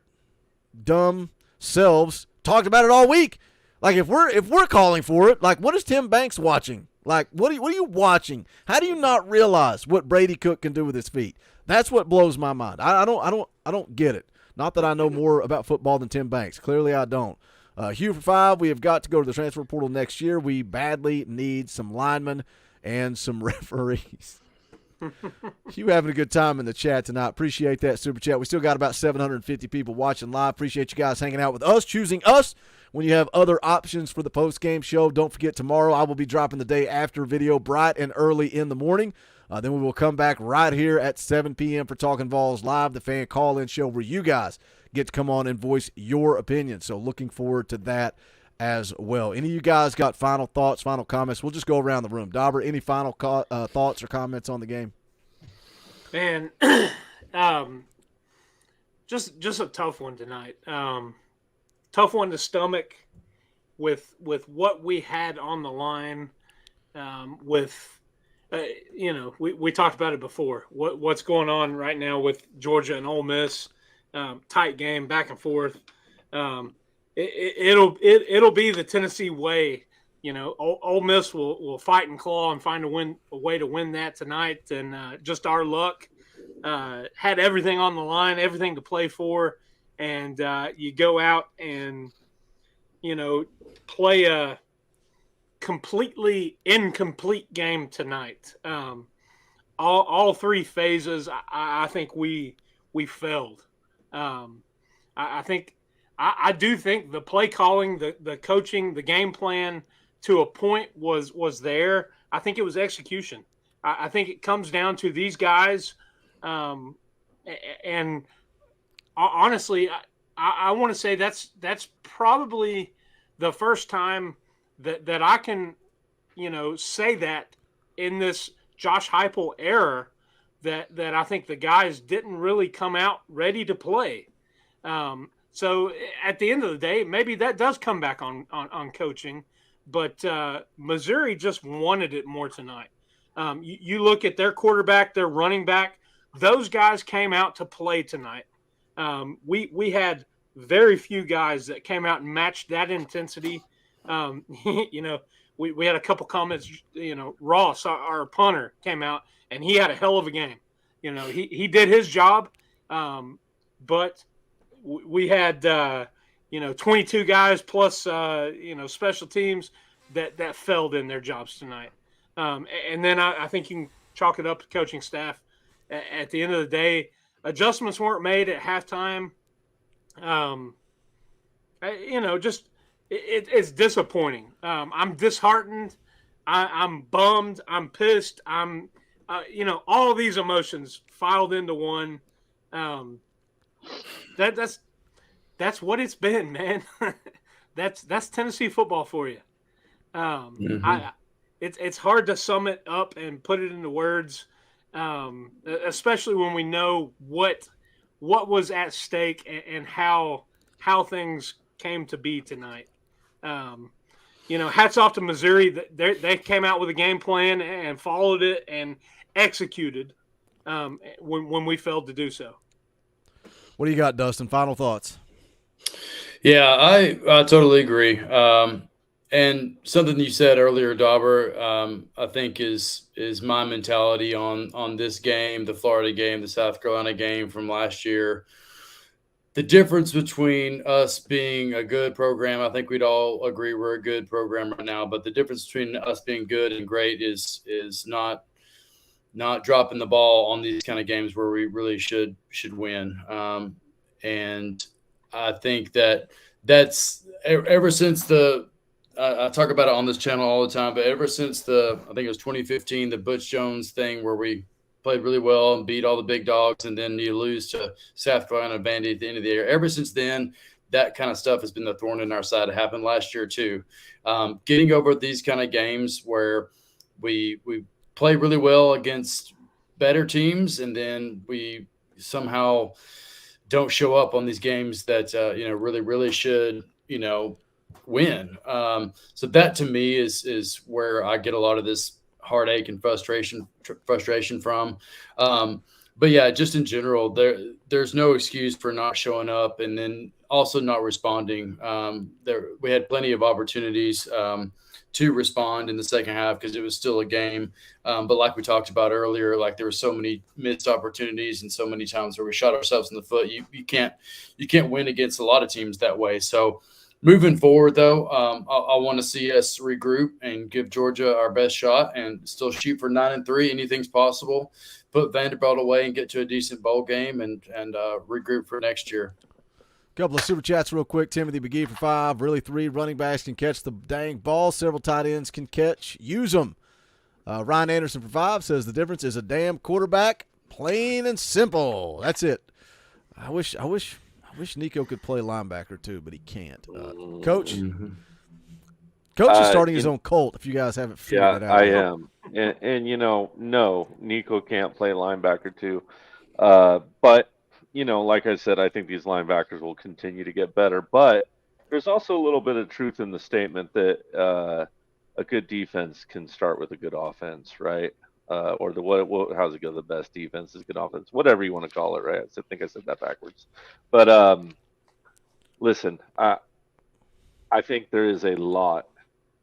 dumb selves talked about it all week. Like, if we're calling for it, like, what is Tim Banks watching? Like, what are you watching? How do you not realize what Brady Cook can do with his feet? That's what blows my mind. I don't get it. Not that I know more about football than Tim Banks. Clearly, I don't. Hugh for 5. We have got to go to the transfer portal next year. We badly need some linemen and some referees. Hugh having a good time in the chat tonight. Appreciate that super chat. We still got about 750 people watching live. Appreciate you guys hanging out with us, choosing us when you have other options for the post-game show. Don't forget, tomorrow I will be dropping the day after video bright and early in the morning. Then we will come back right here at 7 p.m. for Talkin VAWLS Live, the fan call-in show where you guys get to come on and voice your opinion. So looking forward to that as well. Any of you guys got final thoughts, final comments? We'll just go around the room. Dauber, any final thoughts or comments on the game? Man, just a tough one tonight. Tough one to stomach with what we had on the line. We talked about it before. What's going on right now with Georgia and Ole Miss? Tight game, back and forth. It'll be the Tennessee way. Ole Miss will fight and claw and find a way to win that tonight. And just our luck, had everything on the line, everything to play for, and you go out and play a completely incomplete game tonight. All 3 phases, I think we failed. I do think the play calling, the coaching, the game plan to a point was there. I think it was execution. I think it comes down to these guys. And honestly, I want to say that's probably the first time that I can, say that in this Josh Heupel era that I think the guys didn't really come out ready to play. So at the end of the day, maybe that does come back on coaching, but Missouri just wanted it more tonight. You look at their quarterback, their running back, those guys came out to play tonight. We had very few guys that came out and matched that intensity. We had a couple comments, Ross, our punter, came out and he had a hell of a game. He did his job. But we had, 22 guys plus, special teams that failed in their jobs tonight. And then I think you can chalk it up to coaching staff. At the end of the day, adjustments weren't made at halftime. It's disappointing. I'm disheartened. I'm bummed. I'm pissed. I'm, all these emotions filed into one. That's what it's been, man. that's Tennessee football for you. It's hard to sum it up and put it into words, especially when we know what was at stake and how things came to be tonight. Hats off to Missouri. They came out with a game plan and followed it and executed when we failed to do so. What do you got, Dustin? Final thoughts? Yeah, I totally agree. And something you said earlier, Dauber, I think is my mentality on this game, the Florida game, the South Carolina game from last year. The difference between us being a good program, I think we'd all agree we're a good program right now, but the difference between us being good and great is not dropping the ball on these kind of games where we really should win. And I think that's ever since I talk about it on this channel all the time, but ever since I think it was 2015, the Butch Jones thing where we played really well and beat all the big dogs, and then you lose to South Carolina and Vandy at the end of the year. Ever since then, that kind of stuff has been the thorn in our side. It happened last year too. Getting over these kind of games where we play really well against better teams, and then we somehow don't show up on these games that really should win. So that to me is where I get a lot of this heartache and frustration from. But yeah, just in general, there's no excuse for not showing up and then also not responding. We had plenty of opportunities to respond in the second half because it was still a game. But like we talked about earlier, like there were so many missed opportunities and so many times where we shot ourselves in the foot. You can't win against a lot of teams that way. So moving forward, though, I want to see us regroup and give Georgia our best shot and still shoot for 9-3. Anything's possible. Put Vanderbilt away and get to a decent bowl game and regroup for next year. Couple of super chats real quick. Timothy McGee for 5. Really 3 running backs can catch the dang ball. Several tight ends can catch. Use them. Ryan Anderson for 5 says the difference is a damn quarterback. Plain and simple. That's it. I wish Nico could play linebacker too, but he can't. Coach? Coach is starting his own cult, if you guys haven't figured it out. I am. And no, Nico can't play linebacker too. But, like I said, I think these linebackers will continue to get better. But there's also a little bit of truth in the statement that a good defense can start with a good offense, right? Or how's it go? The best defense is good offense, whatever you want to call it, right? I think I said that backwards. But listen, I think there is a lot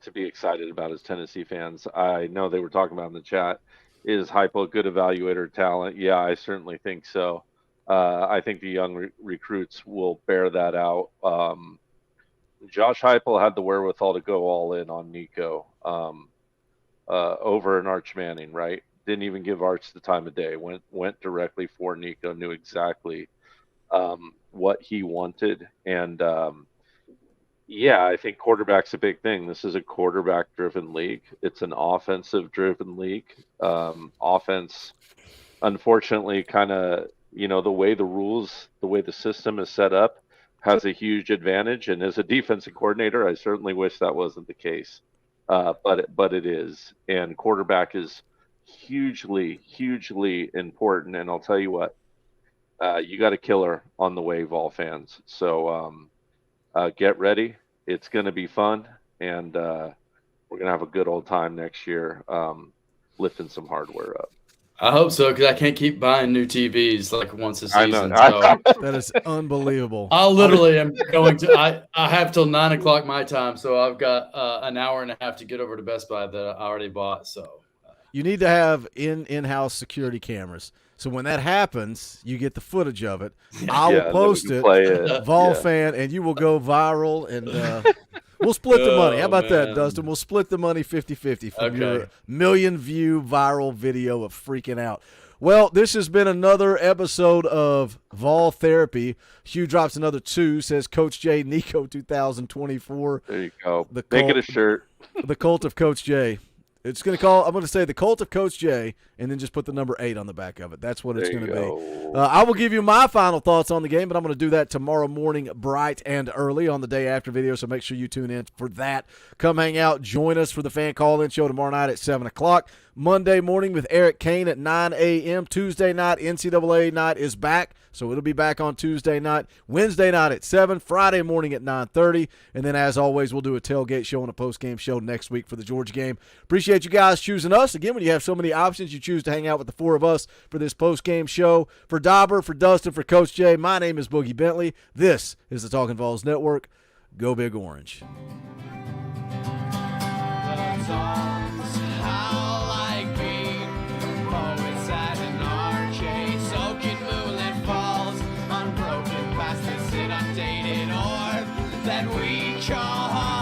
to be excited about as Tennessee fans. I know they were talking about in the chat. Is Heupel a good evaluator of talent? Yeah, I certainly think so. I think the young recruits will bear that out. Josh Heupel had the wherewithal to go all in on Nico over an Arch Manning, right? Didn't even give Arch the time of day. Went directly for Nico. Knew exactly what he wanted, and I think quarterback's a big thing. This is a quarterback-driven league. It's an offensive-driven league. Offense, unfortunately, kind of, the way the system is set up has a huge advantage. And as a defensive coordinator, I certainly wish that wasn't the case. But it is. And quarterback is hugely, hugely important. And I'll tell you what, you got a killer on the way, Vol fans. So get ready. It's going to be fun. And we're going to have a good old time next year lifting some hardware up. I hope so, because I can't keep buying new TVs like once a season. I know. So That is unbelievable. I literally am going to. I have till 9 o'clock my time, so I've got an hour and a half to get over to Best Buy that I already bought. So You need to have in-house security cameras. So when that happens, you get the footage of it. I will post it, Vol fan, and you will go viral, and We'll split the money. How Oh, about that, man. Dustin? We'll split the money 50-50 from Okay. your million-view viral video of freaking out. Well, this has been another episode of Vol Therapy. Hugh drops another 2, says Coach J, Nico 2024. There you go. The Make it cult- a shirt. The Cult of Coach J. I'm going to say the Cult of Coach J, and then just put the number 8 on the back of it. That's what it's There going you to go. be. I will give you my final thoughts on the game, but I'm going to do that tomorrow morning, bright and early on the day after video, so make sure you tune in for that. Come hang out. Join us for the fan call-in show tomorrow night at 7 o'clock. Monday morning with Eric Kane at 9 a.m. Tuesday night, NCAA night is back, so it'll be back on Tuesday night. Wednesday night at 7, Friday morning at 9:30, and then as always, we'll do a tailgate show and a post-game show next week for the Georgia game. Appreciate you guys choosing us. Again, when you have so many options, you choose to hang out with the 4 of us for this post-game show. For Dauber, for Dustin, for Coach J, my name is Boogie Bentley. This is the Talkin VAWLS Network. Go Big Orange. That we call home.